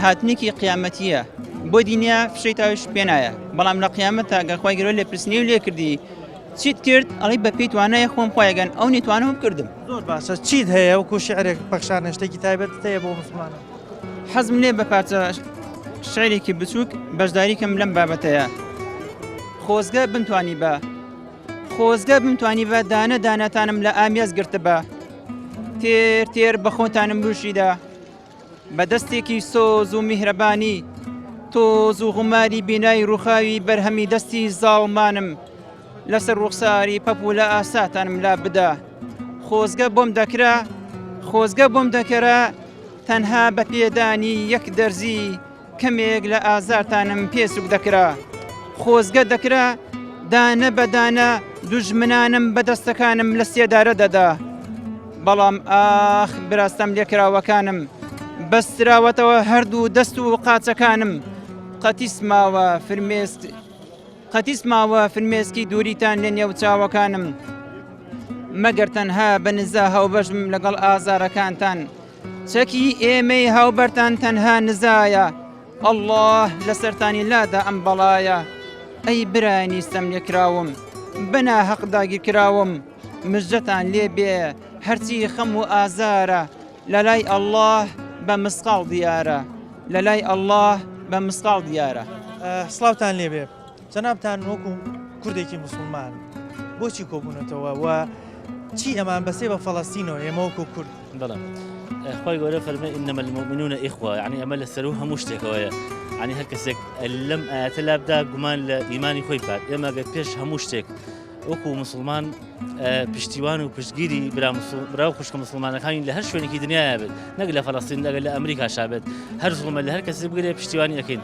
هاتنێکی قیامەتیە بۆ دینیا فشەی تاویش پێ نایە بەڵام لە قیامەتە گەر خوای گەورە لێ پرسنی و لێ کردی چیت کرد ئەڵی بەپی توانایە خۆم خۆیگەن ئەو نێتوانم بکردم. زۆر باشە چیت هەیە وەکو شعرێک پەخشانە شتێکی تایبەت هەیە بۆ مسلمانە؟ حەزم لێ بە پارچە شعرێکی بچووک بەشداریکەم لەم بابەتەیە. خۆزگە بمتوانی بە دانە دانەتانم لە ئامیاز گرتە بە تێر تێر بە خۆتانم بوشیدا بە دەستێکی سۆز و میهرەبانی تۆز و غوماری بینایی ڕووخاوی بەرهەمی دەستی زاڵمانم لەسەر ڕوخساری پەپ و لە ئاساتانم لا بدا خۆزگە بۆم دەکەرە تەنها بە پێدانی یەک دەرزی کەمێک لە ئازارتانم پێسوک دەکرا خۆزگە دەکرا دانە بەدانە دوژمنانم بەدەستەکانم لە سێدارە دەدا بەڵام ئاخ براستەم لێکراوەکانم بەستراوەتەوە هەردوو دەست و قاچەکانم قەتیسماوە فرمێسکی دووریتان لە نێو چاوەکانم مەگەر تەنها بە نزا هاوبەشم لەگەڵ ئازارەکانتان چەکی ئێمەی هاوبەرتان تەنها نزایە ئەڵڵاه لەسەرتانی لادا ئەم بەڵایە ئەی برانی ستەم لێکراوم بەنا حەقداگیرکراوم مژدەتان لێ بێ هەرچی خەم و ئازارە لەلای ئەڵڵاه بە مسقاڵ دیارە. سڵاوتان لێبێ جەنابتان وەکو کوردێکی مسلمان بۆچی کۆبوونەتەوە و چی ئەمان بەسێ بە فەڵەستینەوە ئێمە وەکو کورد؟ بەڵێ خۆی گەورە فەرمێ ئینەمە المؤمنون ئیخوە یعنی ئەمە لەسەر و هەموو شتێکەوەیە یعنی هەر کەسێک لەم ئاەتە لابدا گومان لە ئیمانی خۆی بکات ئێمە گە پێش هەموو شتێک وەکو مسلمان پشتیوان و پشتگیری برا و خوشکە مسلمانەکانی لە هەر شوێنێکی دنیاە بێت نەک لە فەڵەستین لەگەر لە ئەمریکا شابێت هەر زوڵمە لە هەر کەسێک بگرێ پشتیوانی ئەەکەین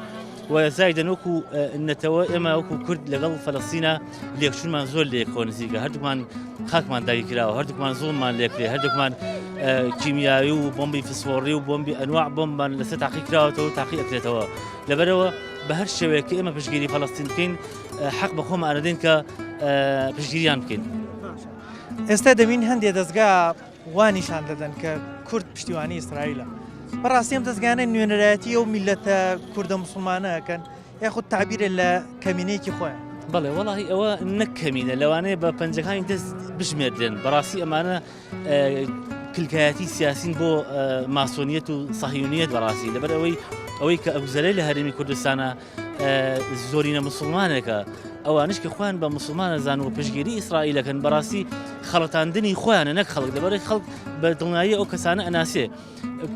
وەزایدەن وەکو نەتەوە ئێمە وەکو کورد لەگەڵ فەڵەستینە لێکچوونمان زۆر لێک خۆنزیکە هەردووکمان خاکمان داگی کراوە هەردووکمان زوڵمان لێکرێ هەردووکمان کیمیایی و بۆمبی فسفۆڕی و بۆمبی ئەنواع بۆمبان لەسەر تاقی کراوەتەوە تاقی ئەکرێتەوە لەبەرەوە بە هەر شێوەیەکی ئێمە پشتگیری فەڵەستین بکەین حەق بە خۆمان ئەدەین کە پشتگیریان بکەین. ئێستا دەبین هەندێک دەستگا وانیشان دەدەن کە کورد پشتیوانی ئیسرائیلە بەڕاستی ئەم دەستگانە نوێنەرایەتی ئەو میلەتە کوردە مسلمانەکەن یاخود تعبیرە لە کەمینەیەکی خۆیان. بەڵێ وەڵی ئەوە نەک کەمینە لەوانەیە بە پەنجەکانی دەست بژمێردرێن بەڕاستی ئەمانە کلکایەتی سیاسین بۆ ماسۆنیەت و سەهیونیەت بەڕاستی لەبەر ئەوەی کە ئەگوزەرەی لە هەرێمی کوردستانە زۆرینە مسلمانێکە ئەوانش کە خۆیان بە مسلمانە زان و پشتگیری ئیسرائیلەکەن بەڕاستی خەڵەتاندنی خۆیانە نەک خەڵک لەبەرەی خەڵک بە دڵنیایی ئەو کەسانە ئەناسێ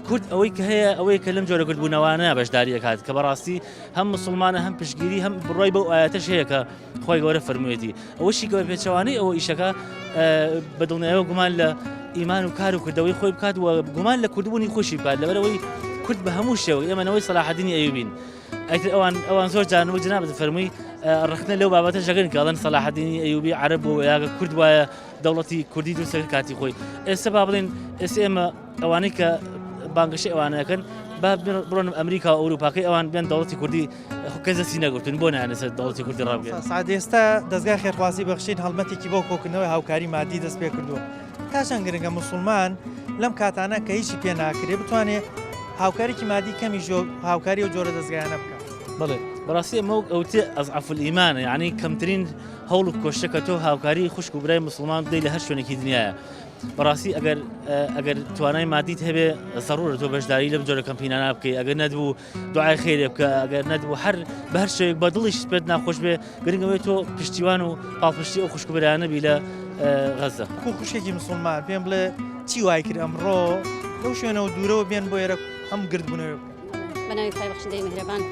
کورد ئەوەی کە هەیە ئەوەی کە لەم جۆرە کردبوونەوانە بەشداری ئەکات کە بەڕاستی هەم مسلمانە هەم پشتگیری هەم بڕای بەو ئاەتەش هەیە کە خۆی گەورە فەرموویەتی ئەوەشی کە بە پێچەوانەی ئەوە ئیشەکە بە دڵنیاییەوە گومان لە ئیمان و کار و کردەوەی خۆی بکات و گومان لە کوردبوونی خۆشی بکات لەبەرەوەی کورد بە هەموو شێوە ئێمەنەوەی سەلاحەدینی ئەیوبین ئەیتر ئەوان زۆر جانەوە جنابەت فەرمووی ڕخنە لەو بابەتە ژەگەن کە ئەڵەن سەلاحەدینی ئەیوبی عەرەب بۆ یاگە کورد وایە دەوڵەتی کوردی دروستەکە کاتی خۆی ئێستا با بڵێن ئێستا ئێمە ئەوانەی کە بانگشی ئەوانەکەن با بڕۆن ئەمریکا و ئەوروپاکەی ئەوان بێن دەوڵەتی کوردی کەسەسی نەگوتن بۆ نانەسەر دەوڵەتی کوردی ڕابگەن. سعد ئێستا دەستگای خێرخواسی بەخشین هەڵمەتێکی بۆ کۆکردنەوەی هاوکاری مادی دەست پێ کردووە. تا چەند گرنگە موسڵمان لەم کاتانە کە هیچی پێ ناکرێ بتوانێت هاوکارێکی مادی کەمی هاوکاری و جۆرە دەستگایانە بکات. بڵێ بەڕاستی ئەمە ئەوتێ ئەضعف الئیمانە، یعنی کەمترین هەوڵ و کۆشتەکە تۆ هاوکاری خوشک و برای مسلمان بدەیت لە هەر شوێنێکی دنیاە. بەڕاستی ئەگەر توانای مادیت هەبێ زەڕورە تۆ بەشداری لەم جۆرە کەمپینانە بکەیت، ئەگەر نەدبوو دوعای خێرێ بکە، ئەگەر نەدبوو هەر بە هەر شوێک بە دڵیش پێت ناخۆش بێ گرنگەوەی تۆ پشتیوان و پاڵپشتی ئەو خوشک و برایانە بی لە غەزە. خوشکێکی مسلمان پێم بڵێ چی وای کرد ئەمڕۆ لەو شوێنەوە دوورەوە بێن بۆ ئێرە ئەم گردبوونەوە بکەن. بەناوی خی بەخشندەی میهرەبان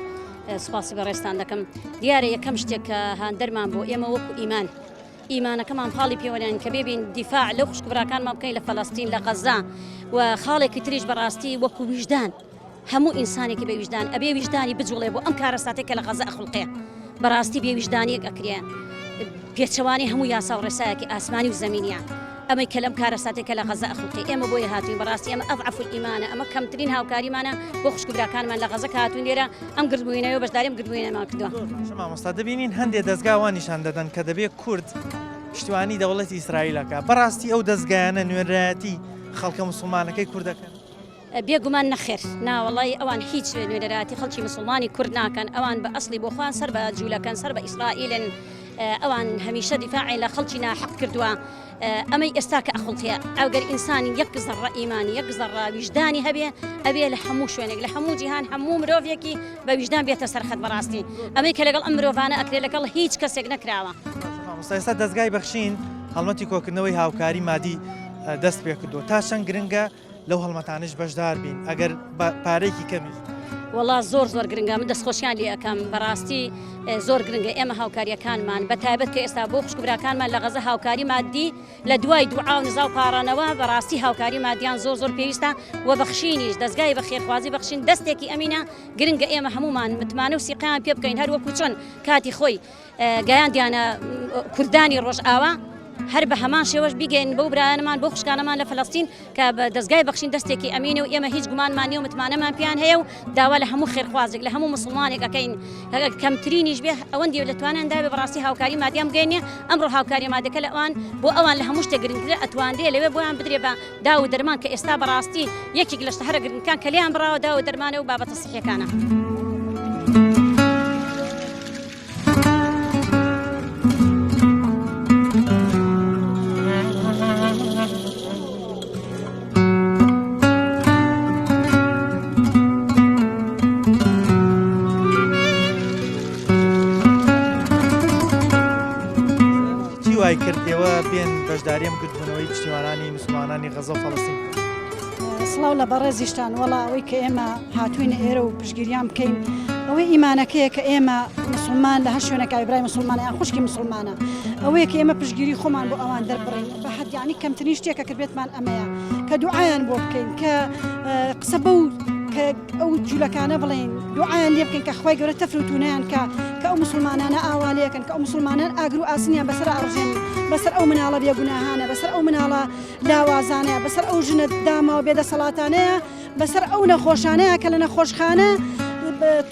سوپاسی بەڕێستان دەکەم. دیارە یەکەم شتێک کە هاندەرمان بۆ ئێمە وەکو ئیمان ئیمانەکەمان پاڵی پێوەیان کە بێبین دیفاع لەو خوشکبراکانمان بکەین لە فەڵەستین لە غەزا و خاڵێکی تریش بەڕاستی وەکو ویژدان هەموو ئینسانێکی بێ ویژدان ئەبێ ویژدانی بجوڵێ بۆ ئەم کارەساتێک کە لە غەزا ئەخڵقێ بەڕاستی بێ ویژدانیەک ئەکرێ پێچەوانی هەموو یاسا و ڕێسایەکی ئاسمانی و زەمینیە ئەمەی کە لەم کارەساتێکە لە غەزا ئەخڵقێ ئێمە بۆیە هاتوین بەڕاستی ئەمە ئەضعف الئیمانە ئەمە کەمترین هاوکاریمانە بۆ خوشکبراکانمان لە غەزا کە هاتوین لێرە ئەم گردبووینەوە بەشداریم گردبووینەمان کردووە. مامۆستا دەبینین هەندێک دەستگاوان نیشان دەدەن کە دەبێت کورد پشتیوانی دەوڵەتی ئیسرائیلەکە بەڕاستی ئەو دەستگایانە نوێنەرایەتی خەڵکە مسلمانەکەی کوردەکەن. بێگومان نەخێر ناوەڵی ئەوان هیچ نوێنەراتی خەڵکی مسلمانی کورد ناکەن ئەوان بە ئەسلی بۆ خوان سەر بە جوولەکەن سەر بە ئیسرائیلن ئەوان هەمیشە دیفاعی لە خەڵکی ناحەق کردووە ئەمەی ئێستا کە ئەخڵتیە ئەوگەر ئینسانی یەک زەڕە ئیمانی یەک زەڕە ویژدانی هەبێ ئەبێ لە هەموو شوێنێک لە هەموو جیهان هەموو مرۆڤێکی بە ویژدان بێتە سەرخەت بەڕاستی ئەمەی کە لەگەڵ ئەم مرۆڤانە ئەکرێ لەگەڵ هیچ کەسێک نەکراوە. ئێستا دەستگای بەخشین هەڵمەتی کۆکردنەوەی هاوکاری مادی دەست پێ کردووە تا چەند گرنگە لەو هەڵمەتانش بەشدار بین ئەگەر پارێکی کەمی. وڵا زۆر گرنگە من دەستخۆشیان لێ ئەەکەم بەڕاستی زۆر گرنگە ئێمە هاوکاریەکانمان بە تایبەت کە ئێستا بۆ خوشکبراکانمان لە غەزە هاوکاری مادی لە دوای دوعا و نزا و پارانەوە بەڕاستی هاوکاری مادیان زۆر پێویستە و بەخشینیش دەستگای بە خێرخوازی بەخشین دەستێکی ئەمینە گرنگە ئێمە هەمومان متمانە و سیقیان پێ بکەین هەر وەکو چۆن کاتی خۆی گەیاندیانە کوردانی ڕۆژئاوا هەر بە هەمان شێوەش بیگەین بەو برایانەمان بۆ خوشکانەمان لە فەڵەستین کە بە دەستگای بەخشین دەستێکی ئەمینە و ئێمە هیچ گومانمانی و متمانەمان پیان هەیە و داوا لە هەموو خێرخوازێک لە هەموو مسلمانێک ئەەکەین کەمترینیش بێ ئەوەندی لە تواناندا بێ بەڕاستی هاوکاری مادیام بگەینێ ئەمڕۆ هاوکاری مادەکە لە ئەوان بۆ ئەوان لە هەموو شتێک گرنگترە ئەتواندێ لەوێ بۆیان بدرێ بە دا و دەرمان کە ئێستا بەڕاستی یەکێک لە شتە هەرە گرنگەکان کە لێیان بڕاوە دا و دەرمانە و بابەتە سەحیەکانە. کردەوە بێن بەشداریم گرتبوونەوەی پشتیوانانی مسلمانانی غەزە و فەڵەستین. سڵاو لە بەڕێزیشتان وەڵا ئەوەی کە ئێمە هاتوینە ئێرە و پشگیریان بکەین ئەوەی ئیمانەکەیە کە ئێمە مسلمان لە هەر شوێنێک ئایبرای مسلمانە یان خوشکی مسلمانە ئەوەیە کە ئێمە پشگیری خۆمان بۆ ئەوان دەربڕین بە حەدیانی کەمترین شتێکە کردبێتمان ئەمەیە کە دوعایان بۆ بکەین کە قسە بەو کە ئەو جوولەکانە بڵێن دوعایان لێ بکەین کە خوای گەورە تەفروتونیان کە ئەو مسلمانانە ئاوالەکەن کە ئەو مسلمانان ئاگر و ئاسنیان بەسەر ئەڕژێن بەسەر ئەو مناڵە بێگوناهانە بەسەر ئەو مناڵە لاوازانەیە بەسەر ئەو ژنە داما و بێدەسەڵاتانەیە بەسەر ئەو نەخۆشانەیە کە لە نەخۆشخانە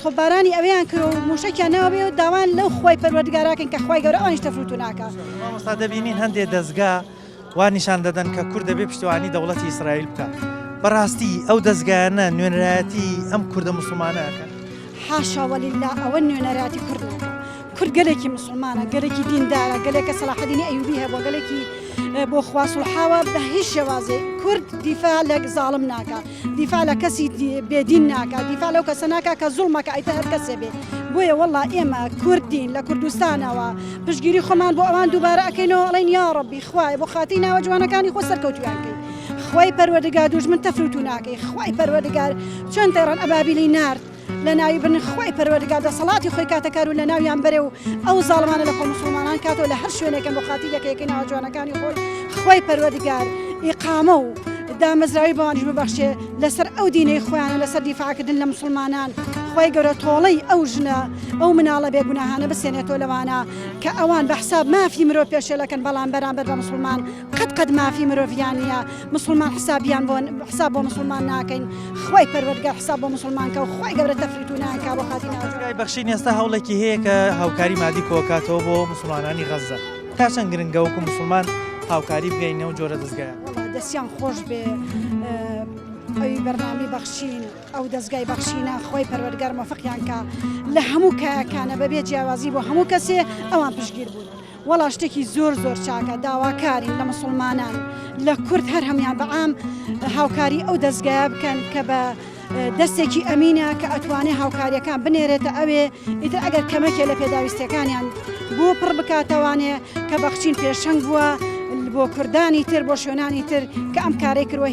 تۆبارانی ئەویان کرد و موشکیان نەوە بێ و داوان لەو خۆی پەروەردگاراکەن کە خوای گەورە ئەوانیش تەفروت ناکە. مامۆستا دەبینین هەندێک دەستگا وا نیشان دەدەن کە کورد دەبێ پشتیوانی دەوڵەتی ئیسرائیل بکات. بەڕاستی ئەو دەستگایانە نوێنەرایەتی ئەم کوردە مسلمانەکەن. حاشا وەلیلا ئەوە نوێنەرایەتی کورد ناکەن. کورد گەلێکی مسلمانە گەلێکی دیندارە گەلێکە سەلاحەدینی ئەیوبی هەبووە گەلێکی بۆ خوا سولحاوە بە هیچ شێوازێ کورد دیفاع لە زاڵم ناکە دیفاع لە کەسی بێدین ناکە دیفاع لەو کەسە ناکە کە زوڵمەکە ئەیتە هەر کەسێ بێ بۆیە وەڵا ئێمە کوردین لە کوردستانەوە پشتگیری خۆمان بۆ ئەوان دووبارە ئەەکەینەوە ئەڵێن یا ڕەبی خوای بۆ خاتی ناوە جوانەکانی خۆ سەرکەوتویان کەی خوای پەروەردگار دوژمن تەفروت و ناکەی خوای پەروەردگار چۆن تەیڕەن ئەبابیلی نارد لە ناوی بن خوای پەروەردگار دەسەڵاتی خۆی کاتەکار و لە ناویان بەرێ و ئەو زاڵمانە لە خۆ مسلمانان کاتەوە لە هەر شوێنێکن بۆ خاتی یەکەیەکی ناوە جوانەکانی خۆی خوای پەروەردگار ئیقامە و دامەزراوی بەوانیش ببەخشێ لەسەر ئەو دینەی خۆیانە لەسەر دیفاعکردن لە مسلمانان خۆی گەورە تۆڵەی ئەو ژنە ئەو مناڵە بێگوناهانە بسێنێتەوە لەوانە کە ئەوان بە حساب مافی مرۆڤ پێشێلەکەن بەڵام بەرامبەر بە مسلمان قەت مافی مرۆڤیان نیە مسلمان حسابیان بۆ حساب بۆ مسلمان ناکەین خۆی پەروەردگار حساب بۆ مسلمانکە و خۆی گەورە تەفریت و ناکا بۆ خاتی ناوجودای بەخشین ئێستا هەوڵێکی هەیە کە هاوکاری مادی کۆکاتەوە بۆ مسلمانانی غەزە تا چەند گرنگە وەکو مسلمان هاوکاری بگەینەوە جۆرە دەستگایە دەستیان خۆش بێ ئەوی بەرنامی بەخشین ئەو دەستگای بەخشینە خۆی پەروەردگار مۆفقیان کە لە هەموو کایەکانە بەبێ جیاوازی بۆ هەموو کەسێ ئەوان پشتگیر بوون وەڵا شتێکی زۆر چاکە داواکارین لە مسلمانان لە کورد هەر هەمیان بەعام هاوکاری ئەو دەستگایە بکەن کە بە دەستێکی ئەمینە کە ئەتوانێ هاوکاریەکان بنێرێتە ئەوێ ئیتر ئەگەر کەمەکێ لە پێداویستەکانیان بۆ پڕ بکاتەوانێ کە بەخشین پێشەنگ بووە بۆ کوردانی تر بۆ شوێنانی تر کە ئەم کارێک کردوە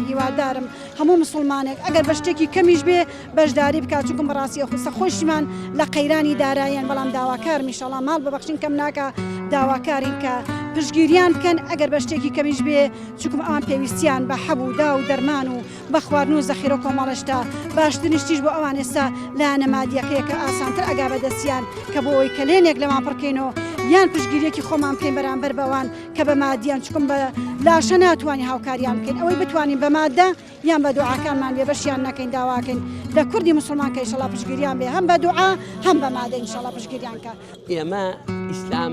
هیوادارم هەموو مسلمانێک ئەگەر بە شتێکی کەمیش بێ بەشداری بکات چونکە بەڕاستی خستە خۆشیمان لە قەیرانی داراییان بەڵام داواکار میشەڵا ماڵ ببەخشین کەم ناکە داواکارین کە پشتگیریان بکەن ئەگەر بە شتێکی کەمیش بێ چونکە ئەوان پێویستیان بە حەبوو دا و دەرمان و بە خواردن و زەخیرە کۆمەڵشتا باشترنیشتیش بۆ ئەوان ئێستا لایەنە مادیەکەیە کە ئاسانتر ئەگا بەدەستیان کە بۆ ئەوی کلێنێک لەوان پڕکەینەوە یان پشتگیریەکی خۆمان بکەین بەرامبەر بەوان کە بە مادیان چکم بە لاشە ناتوانانی هاوکاریان بکەین ئەوەی بتوانین بە مادە یان بە دوعاکانمان بێ بەشیان نەکەین داواکەین لە کوردی مسلمان کە ئینشەڵا پشتگیریان بێ هەم بە دوعا هەم بە مادە ئینشەڵا پشتگیریان کە ئێمە ئیسلام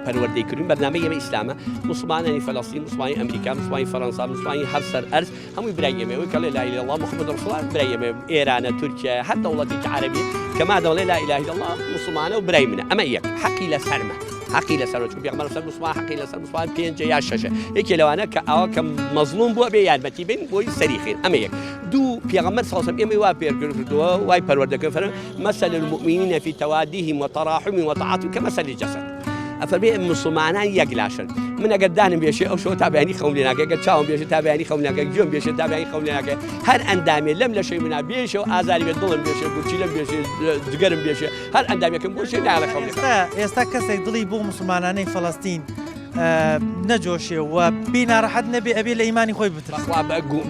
پەروەردەیکردن بەرنامەی ئێمە ئیسلامە مسلمانانی فەڵەستین مسلمانی ئەمریکا مسلمانی فەڕەنسا مسلمانی هەر سەر ئەرز هەمووی برای ئێمە ئەوەی کە لا ئیلاهە ئیللا الله محەممەد ڕەسوڵ الله برای ئێمە ئێرانە تورکیا هەر دەوڵەتێکی عەرەبی کە ما دەڵێ لا ئیلاهە ئیللا الله مسلمانە و برای منە ئەمە یەک حەقی لەسەرمە حقی لەسەر چون پێغەمبەر لەسەر مسلمان حقی لەسەر مسلمان پێنجە یا شەشە یەکێ لەوانە کە ئەوە کە مەزلوم بووە بێ یارمەتی بین بۆی سەریخین ئەمە یەک دوو پێغەمبەر صلی الله علیه و ئێمە وا پێکردووە وای پەروەردەکە فەرمێ مثل المؤمنین فی تەوادیهم وتەراحمهم وتعاطفهم كمثل الجسد ئەفەرمێ مسلمانان یەک لاشن من ئەگەر دانم بێشێ ئەو شەوە تابیانی خەون لێ ناکەی ئەگەر چاوم بێشێ تابیانی خەون ناکەی گوێم بێشێ تابیانی خەون لێ ناکەی هەر ئەندامێ لەم لەشەی منا بێشێ و ئازاری بێت دڵم بێشێ بورچی لەم بێشێ جگەرم بێشێ هەر ئەندامێکم بۆشێ نایڵە خەون ئێستا کەسێک دڵی بۆ مسلمانانەی فەڵەستین نەجۆشێ و بیناڕەحەت نەبێ ئەبێ لە ئیمانی خۆی بترسێ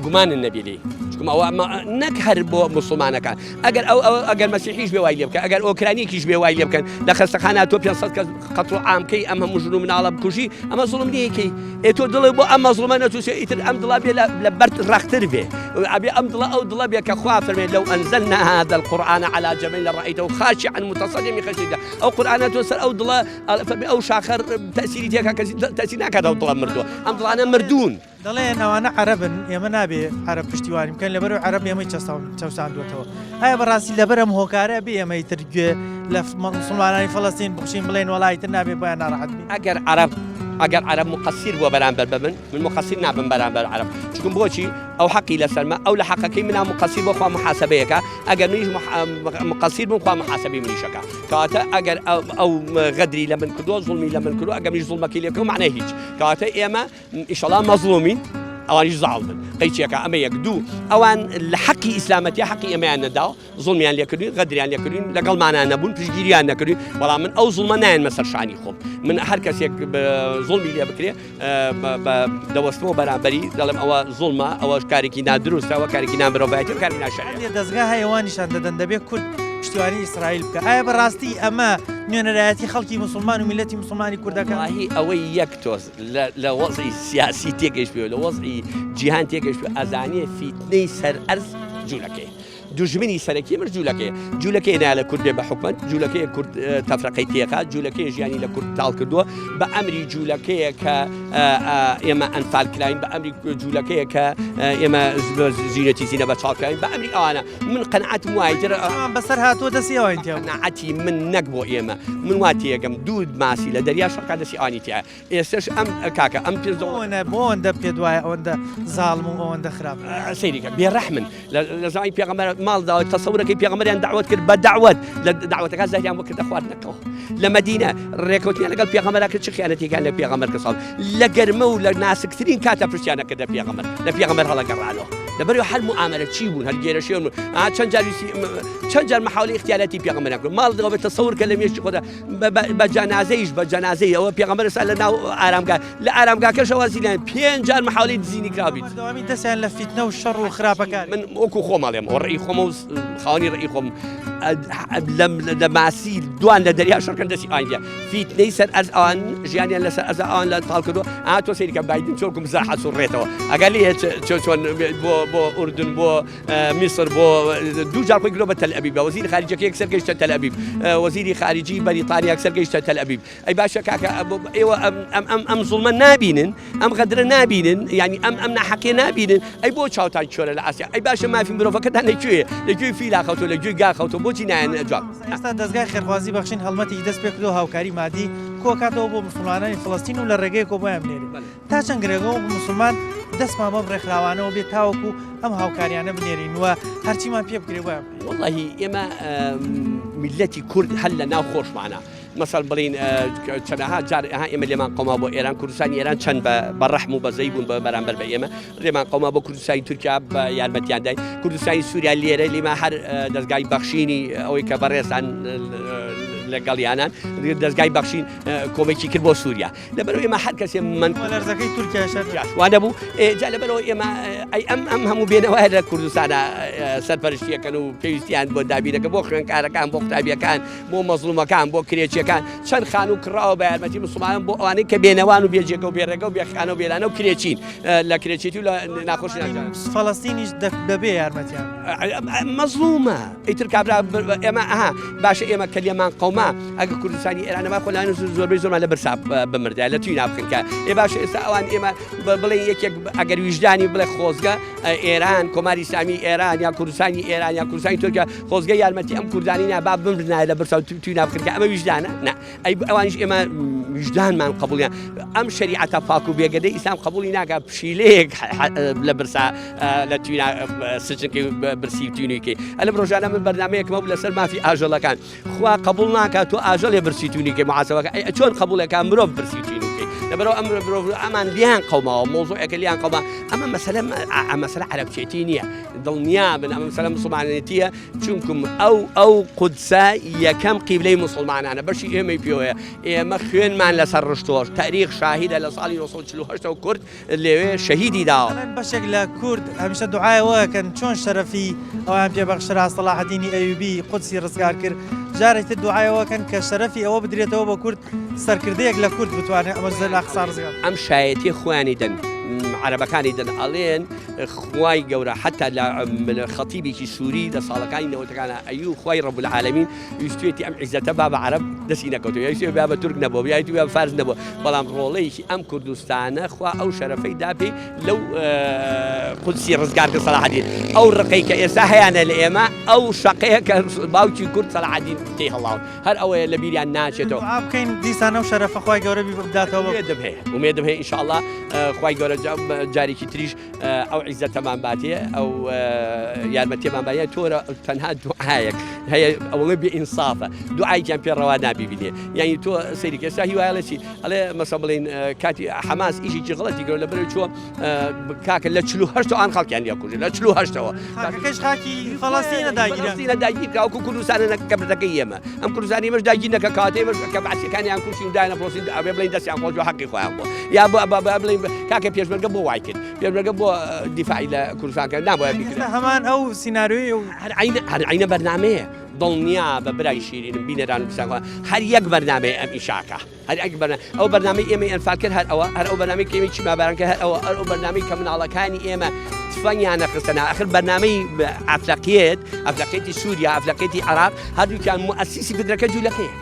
گومانن نەبێ لێ ئەوە نەک هەر بۆ مسلمانەکان ئەگەر مەسیحیش بێ وای لێ بکە ئەگەر ئۆکرانیەکیش بێ وای لێ بکەن لە خەستەخانە تۆ 500 کەس قەتڵ عامکەی ئەم هەموو ژن و مناڵە بکوژی ئەمە زوڵم نیەکەی تۆ دڵی بۆ ئەم مەزڵومە نەچووسێ ئیتر ئەم دڵا بێ لە بەرد ڕەختر بێ ئەبێ ئەم دڵە ئەو دڵە بێ کە خوا فەرمێ لەو ئەنزەلنا هذا القرآن على جبل لرأيته خاشعا متصدعا من خشية الله ئەو قورئانە تۆ سەر ئەو دڵە فەرمێ ئەو شاخەر تەسیری تێکا کەسی تەسیر ناکات ئەو دڵە مردووە ئەم دڵانە مردوون دەڵێن ئەوانە عەرەبن ئێمە نابێ عەرەب پشتیوانی بکەن لەبەرەوەی عەرەب ئێمەی چەساندوێتەوە ئایا بەڕاستی لەبەر ئەم هۆکارە بێ ئێمەی تر گوێ لە مسلمانانی فەڵەستین بخشین بڵێن وەڵای تر نابێ بۆیان ناڕەحەت بین ئەگەر عەرەب مقصیر بووە بەرامبەر بە من مقصیر نابم بەرامبەر عەرەب چونکە بۆچی ئەو حەقی لەسەرمە ئەو لە حەقەکەی منە مقصیر بۆ خوا محاسبەیەکە ئەگەر منیش مقصیر بم خوا محاسبەی منیشەکە کەواتە ئەگەر ئەو غەدری لە من کردووە زوڵمی لە من کردووە ئەگەر منیش زوڵمەکەی لێ بکەم معنای هیچ کەواتە ئێمە ئینشەڵا مەزڵومین ئەوانیش زاڵمن قەیچێکە ئەمە یەک دوو ئەوان لە حەقی ئیسلامەتی حەقی ئێمەیان نەداوە زوڵمیان لێکردوین غەدریان لێکردوین لەگەڵمانان نەبوون پشتگیریان نەکردوین بەڵام من ئەو زوڵمە نایەنمە سەر شانی خۆم من هەر کەسێک زوڵمی لێ بکرێ دەوەستمەوە بەرامبەری دەڵێم ئەوە زوڵمە ئەوە کارێکی نادروستە ئەوە کارێکی نامرۆڤایەتی و کارێکی ناشەریعە دەستگا هەیەوانیشان دەدەن دەبێت کورد پشتیوانی ئیسرائیل بکە ئایا بەڕاستی ئەمە نوێنەرایەتی خەڵکی مسلمان و میلەتی مسلمانی کوردەکان ئەوەی یەک تۆز لە وەزعی سیاسی تێگەیشت پێ لە وەزعی جیهان تێگەیشت پێ ئەزانێ فیتنەی سەر ئەرز جوولەکەی دوژمنی سەرەکی مر جوولەکەی نایە لە کورد بێ بە حکومەت جوولەکەی کورد تەفرەقەی تێقات جوولەکەی ژیانی لە کورد تاڵ کردووە بە ئەمری جوولەکەیە کە ئێمە ئەنفال کراین بە ئەمری جوولەکەیە کە ئێمە زیینەتی زیینە بە چاڵکراین بە ئەمری ئەوانە من قەنعەتم وایتر بەسەر هاتووە دەسیەوەین قەنعەتی من نەک بۆ ئێمە من وا تێگەم دوو ماسی لە دەریا شەڕکا دەسی ئانی تایە ئێستش ئەم کاکە ئەم پێ بۆ ئەوەندە پێ دوایە ئەوەندە زاڵم و ئەوەندە خراپ سەیریکە بێڕەحمن لە زمانی پێغەمبەر ماڵ داوای تەسەورەکەی پێغەمبەریان دعوت کرد بە دعوت لە دعوتەکە زاریان بۆ کردە خواردنەکەەوە لە مەدینە ڕێکەوتیان لەگەڵ پێغەمبەرا کرد چ خیانەتێکیان لە پێغەمبەر کە ساڵ لە گەرمە و لە ناسکترین کاتە پرسیانە کردە پێغەمبەر لە پێغەمبەر هەڵەگەڕانەوە لەبەرەوە هەر معاملە چی بوون هەرگێرەشێ چەند جار محاولە اختیاراتی پێغەمبەر کرد ماڵ دەوێت تەسەور کە لە مێشتی خۆدا بە جەنازەیش ئەوە پێغەمبەر سا لە ناو ئارامگا لە ئارامگاکەش ئەوازیلیان 5 جار محاولەی دزینی کرابیت دەوامی دەستیان لە فیتنە و شەڕ و خراپەکان من وەکو خۆماڵێم ڕێی خۆمە و خاوەنی ڕێی خۆم لە ماسی دوان لە دەریا شەڕکەن دەستی ئاینجا فیتنەی سەر ئەرز ئەوان ژیانیان لەسەر ئەرز ئەوان لە تاڵ کردو تۆ سەیریکە بایدن چۆکم زاحەت و ڕێتەوە ئەگەر لێ چۆن بۆ ئوردن بۆ میسر بۆ دوو جار خۆی گرۆ بە تەل ئەبیب وەزیری خارجەکە یەکسەر گەیشتە تەل ئەبیب وەزیری خارجی بەریتانیا یەکسەر گەیشتە تەل ئەبیب ئەی باشە کاکە ئێوە ئەم زوڵمە نابینن ئەم غەدرە نابینن یعنی ئەم ناحەقیە نابینن ئەی بۆ چاوتان چۆرە لە ئاسیا ئەی باشە مافی مرۆڤەکەتان لەکوێیە لەگوێی فیلا خەوتۆ لەگوێی گا خەوتۆ بۆچی نایەن جواب ئێستا دەستگای خێرخوازی بەخشین هەڵمەتی دەست پێ کردو هاوکاری مادی کۆکاتەوە بۆ مسلمانانی فلەستین و لە ڕێگەی کۆبۆیان بنێری تا چەند گرێگەوە مسلمان دەستمان بە بڕێکخراوانەوە بێت تاوەکو ئەم هاوکاریانە بنێرین وە هەرچیمان پێ بکرێ وایە والله ئێمە میلەتی کورد هەر لە ناو خۆشمانە مثلا بڵین چەندەها جار ئێمە لێمان قەوما بۆ ئێران کوردستانی ئێران چەند بە ڕەحم و بەزەی بوون بە بەرامبەر بە ئێمە لێمان قەوما بۆ کوردستانی تورکیا بە یارمەتیاندای کوردستانی سووریا لێرە لێمە هەر دەستگای بەخشینی ئەوەی کە بەڕێزان لەگەڵیانان دەستگای بەخشین کۆمێکی کرد بۆ سووریا لەبەرەوە ئێمە هەر کەسێ من لەرزەکەی تورکیا وانە بوو جا لەبەرەوە ئێمە ئەم هەموو بێنەوەی لە کوردستانە سەرپەرشتیەکەن و پێویستیان بۆ دابینەکە بۆ خوێندکارەکان بۆ قوتابیەکان بۆ مەزلومەکان بۆ کرێچیەکان چەند خان و کڕاوە بە یارمەتی مسلمانان بۆ ئەوانەی کە بێنەوان و بێجێگە و بێڕێگە و بێخانە و بێرانە و کرێچین لە کرێچێتی و لە ناخۆشی فەڵەستینیش بەبێ یارمەتیان مەزلومە ئیتر کابرا ئێمە ئەها باشە ئێمە کە لێمان قەوما ئەگە کوردستانی ئێرانەما خۆلایەن زۆربەی زۆرمان لە بەرسا بمردای لە توی نابخنکە باشە ئێستا ئەوان ئێمە بڵێ یەکێک ئەگەر ویژدانی بڵێ خۆزگە ئێران کۆماری ئیسلامی ئێران یا کوردستانی ئێران یا کوردستانی تورکیا خۆزگە یارمەتی ئەم کوردانی نابا بمرنایە لە بەرسا توی نابخنکە ئەمە ویژدانە نه ئەوانیش ئێمە وجدانمان قبولیان ئەم شریعەتە پاک و بێگەدەی ئیسلام قبولی ناکات پشیلەیەک لە برسا لە توی سجنکەی برسی توینیکەی ئەلە ڕۆژانە من بەرنامەیەکمە بوو لەسەر مافی ئاژەڵەکان خوا قبول ناکات تۆ ئاژەڵێ برسی توینیکەی معاسەوەکە چۆن قبولەکان مرۆڤ برسی توینیکەی لەبەرەوە ئەم ئەمان لیان قەوماوە مۆزوعەکە لیان قەوما ئەمە مەسەلە عەرەبچێتی نییە دڵنیا بن ئەمە مەسەلە موسڵمانەتیە چونکم ئەو قودسە یەکەم قیبلەی موسڵمانانە بەشی ئێمەی پێوەیە ئێمە خوێنمان لەسەر ڕشتۆش تاریخ شاهیدە لە ساڵی 1948 کورد لەوێ شەهیدی داوە بەشێک لە کورد هەمیشە دوعایەوەکەن چۆن شەرەفی ئەوان پێبەخشرا سەلاحەدینی ئەیوبی قودسی ڕزگار کرد جارێک دوعایەوەکەن کە شەرەفی ئەوە بدرێتەوە بە کورد سەرکردەیەک لە کورد بتوانێت ئەمە زە لە قسە ڕزگار ئەم شایەتی خۆیانی دەن عربەکانی دەن ئەڵێن خوای گەورە حتا لە خەتیبێکی سووری لە ساڵەکانی نەوەتەکانە ئەیوب خوای ڕەب العالەمین ویستوێتی ئەم عیزەتە با بە عەرەب دەستی نەکەوتەوە یاویستوێ با بە تورک نەبووە یاویستوێ با بە فارس نەبووە بەڵام ڕۆڵەیەکی ئەم کوردستانە خوا ئەو شەرەفەی داپێ لەو قودسی ڕزگار کرد سەلاحەدین ئەو ڕقەی کە ئێستا هەیانە لە ئێمە ئەو شەقەیە کە باوکی کورد سەلاحەدین تێی هەڵاون هەر ئەوەیە لە بیریان ناچێتەوە بکەین دیسانە و شەرەفە خوای گەورە بداتەوە ومێدم هەیە ئینشاءالله خوای گەورە جارێکی تریش ئەو عیزەتەمان باتێ ئەو یارمەتیمان باە تۆرە تەنها دوعایەک هەیە ئەوڵێ بێئینسافە دوعایکیان پێڕەوا نابیبینێ یعنی تۆ سەیری ئێستا هیوایڵێکی ئەڵێ مەسە بڵێن کاتی حەماس ئیشی غڵەتی گەورە لەبەر چۆ کاکە لە 48 ئان خەڵکیان لێ کوژێ لە 48ەوە کەش خاکی فەڵەستینە داگیرکرا وەکو کوردستانە کەبردەکەی ئێمە ئەم کوردستانی مەش داگیرنەکە کاتێمەش کە بەعسیەکانیان کوشین دایە پرۆسین ئەبێ بڵین دەستیان خۆش حەقی خۆیان بووە یا بڵین کاکە پێشمەرگە بۆ وای کرد پێشمەرگە بۆ دیفاعی لە کوردستانکە نابووە هەمان ئەو سیناریۆی هەر عینە بەرنامەیە دڵنیا بە برای شیرینم بینەران بسانەوە هەر یەک بەرنامەیە ئەم ئیشاکە هەر ئەک ئەو بەرنامەی ئێمە ئەنفال کرد هەر ئەو بەرنامەی کێمی چی مابارانکە هەر ئەو بەرنامەی کە مناڵەکانی ئێمە تفەنیان نەخستەنا ئاخر بەرنامەی ئەفلەقێتی سووریا ئەفلەقێتی عێراق هەردووکیان موئەسیسی بدرەکە جوولەکەیە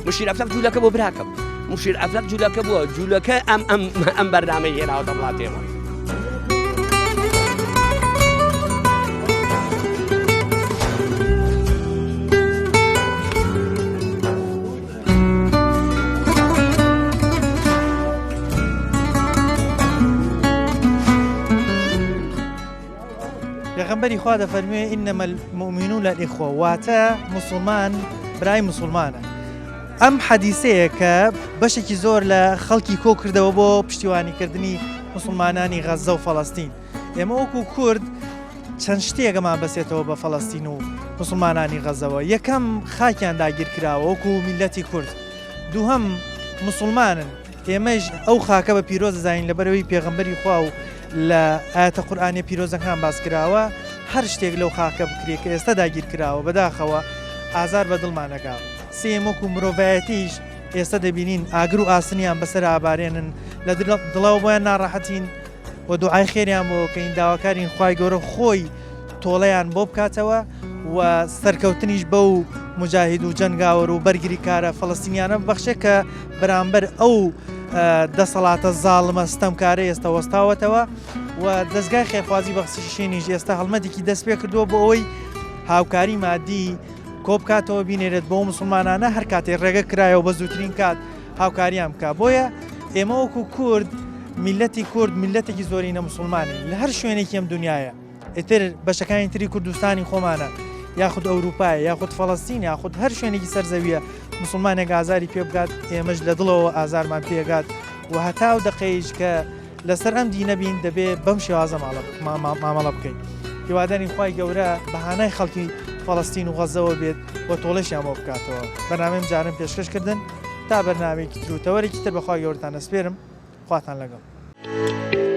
مشیر ئەفلەق جوولەکە بۆ براکەم مشیر ئەفلەق جوولەکە بووە جوولەکە ئەم بەرنامەی هێناوەتە وڵاتێمە پێغەمبەری خوا دەفەرموێ ئینەمە المؤمنون الإخوة واتە موسڵمان برای موسڵمانە ئەم حەدیسەیە کە بەشێکی زۆر لە خەڵکی کۆ کردەوە بۆ پشتیوانیکردنی موسڵمانانی غەزە و فەڵەستین ئێمە وەکو کورد چەند شتێکەمان بەسێتەوە بە فەڵەستین و مسلمانانی غەزەوە. یەکەم خاکیان داگیر کراوە وەکو میلەتی کورد. دووهەم مسلمانن، ئێمەش ئەو خاکە بە پیرۆز دەزانین لەبەرەوەی پێغەمبەری خوا و لە ئاەتە قورئانی پیرۆزەکان باس کراوە هەر شتێک لەو خاکە بکرێت کە ئێستا داگیر کراوە بەداخەوە ئازار بە دڵمانەکە. سێم وەکو مرۆڤایەتیش ئێستا دەبینین ئاگر و ئاسنیان بەسەر ئابارێنن لە دڵەوە بۆیان ناڕەحەتین و دوعای خێریان بۆ کەین داواکارین خوای گەورە خۆی تۆڵەیان بۆ بکاتەوە و سەرکەوتنیش بە و مجاهید و جەنگاوەر و بەرگری کارە فەڵەستینیانە بەخشێ کە بەرامبەر ئەو دەسەڵاتە زاڵمە ستەمکارە ئێستا وەستاوەتەوە و دەستگای خێرخوازی بەخشیشێنیش ئێستا هەڵمەتێکی دەست پێ کردووە بۆ ئەوەی هاوکاری مادی کۆبکاتەوە بینێرێت بۆ مسلمانانە هەر کاتێک ڕێگە کرایەوە بە زووترین کات هاوکاریان بکە. بۆیە ئێمە وەکو کورد میلەتی کورد میلەتێکی زۆرینە مسلمانین لە هەر شوێنێکی ئەم دنیاە ئیتر بەشەکانی تری کوردستانی خۆمانە یاخود ئەوروپای یاخود فەڵەستین یاخود هەر شوێنێکی سەرزەویە مسلمانێک ئازاری پێ بگات ئێمەش لە دڵەوە ئازارمان پێگات و هەتاو دقەیش کە لەسەر ئەم دینە بین دەبێت بەم شێوازە مامەڵە بکەین. هیواداری خوای گەورە بەهانای خەڵکی فەڵەستین و غەزەوە بێت بۆ تۆڵەشیان بۆ بکاتەوە. بەنامەم جارم پێشکەشکردن تا بەرنامەیەکی تر و تەوەرێکی تر بەخوای گەورەتان دەسپێرم. خواتان لەگەڵ.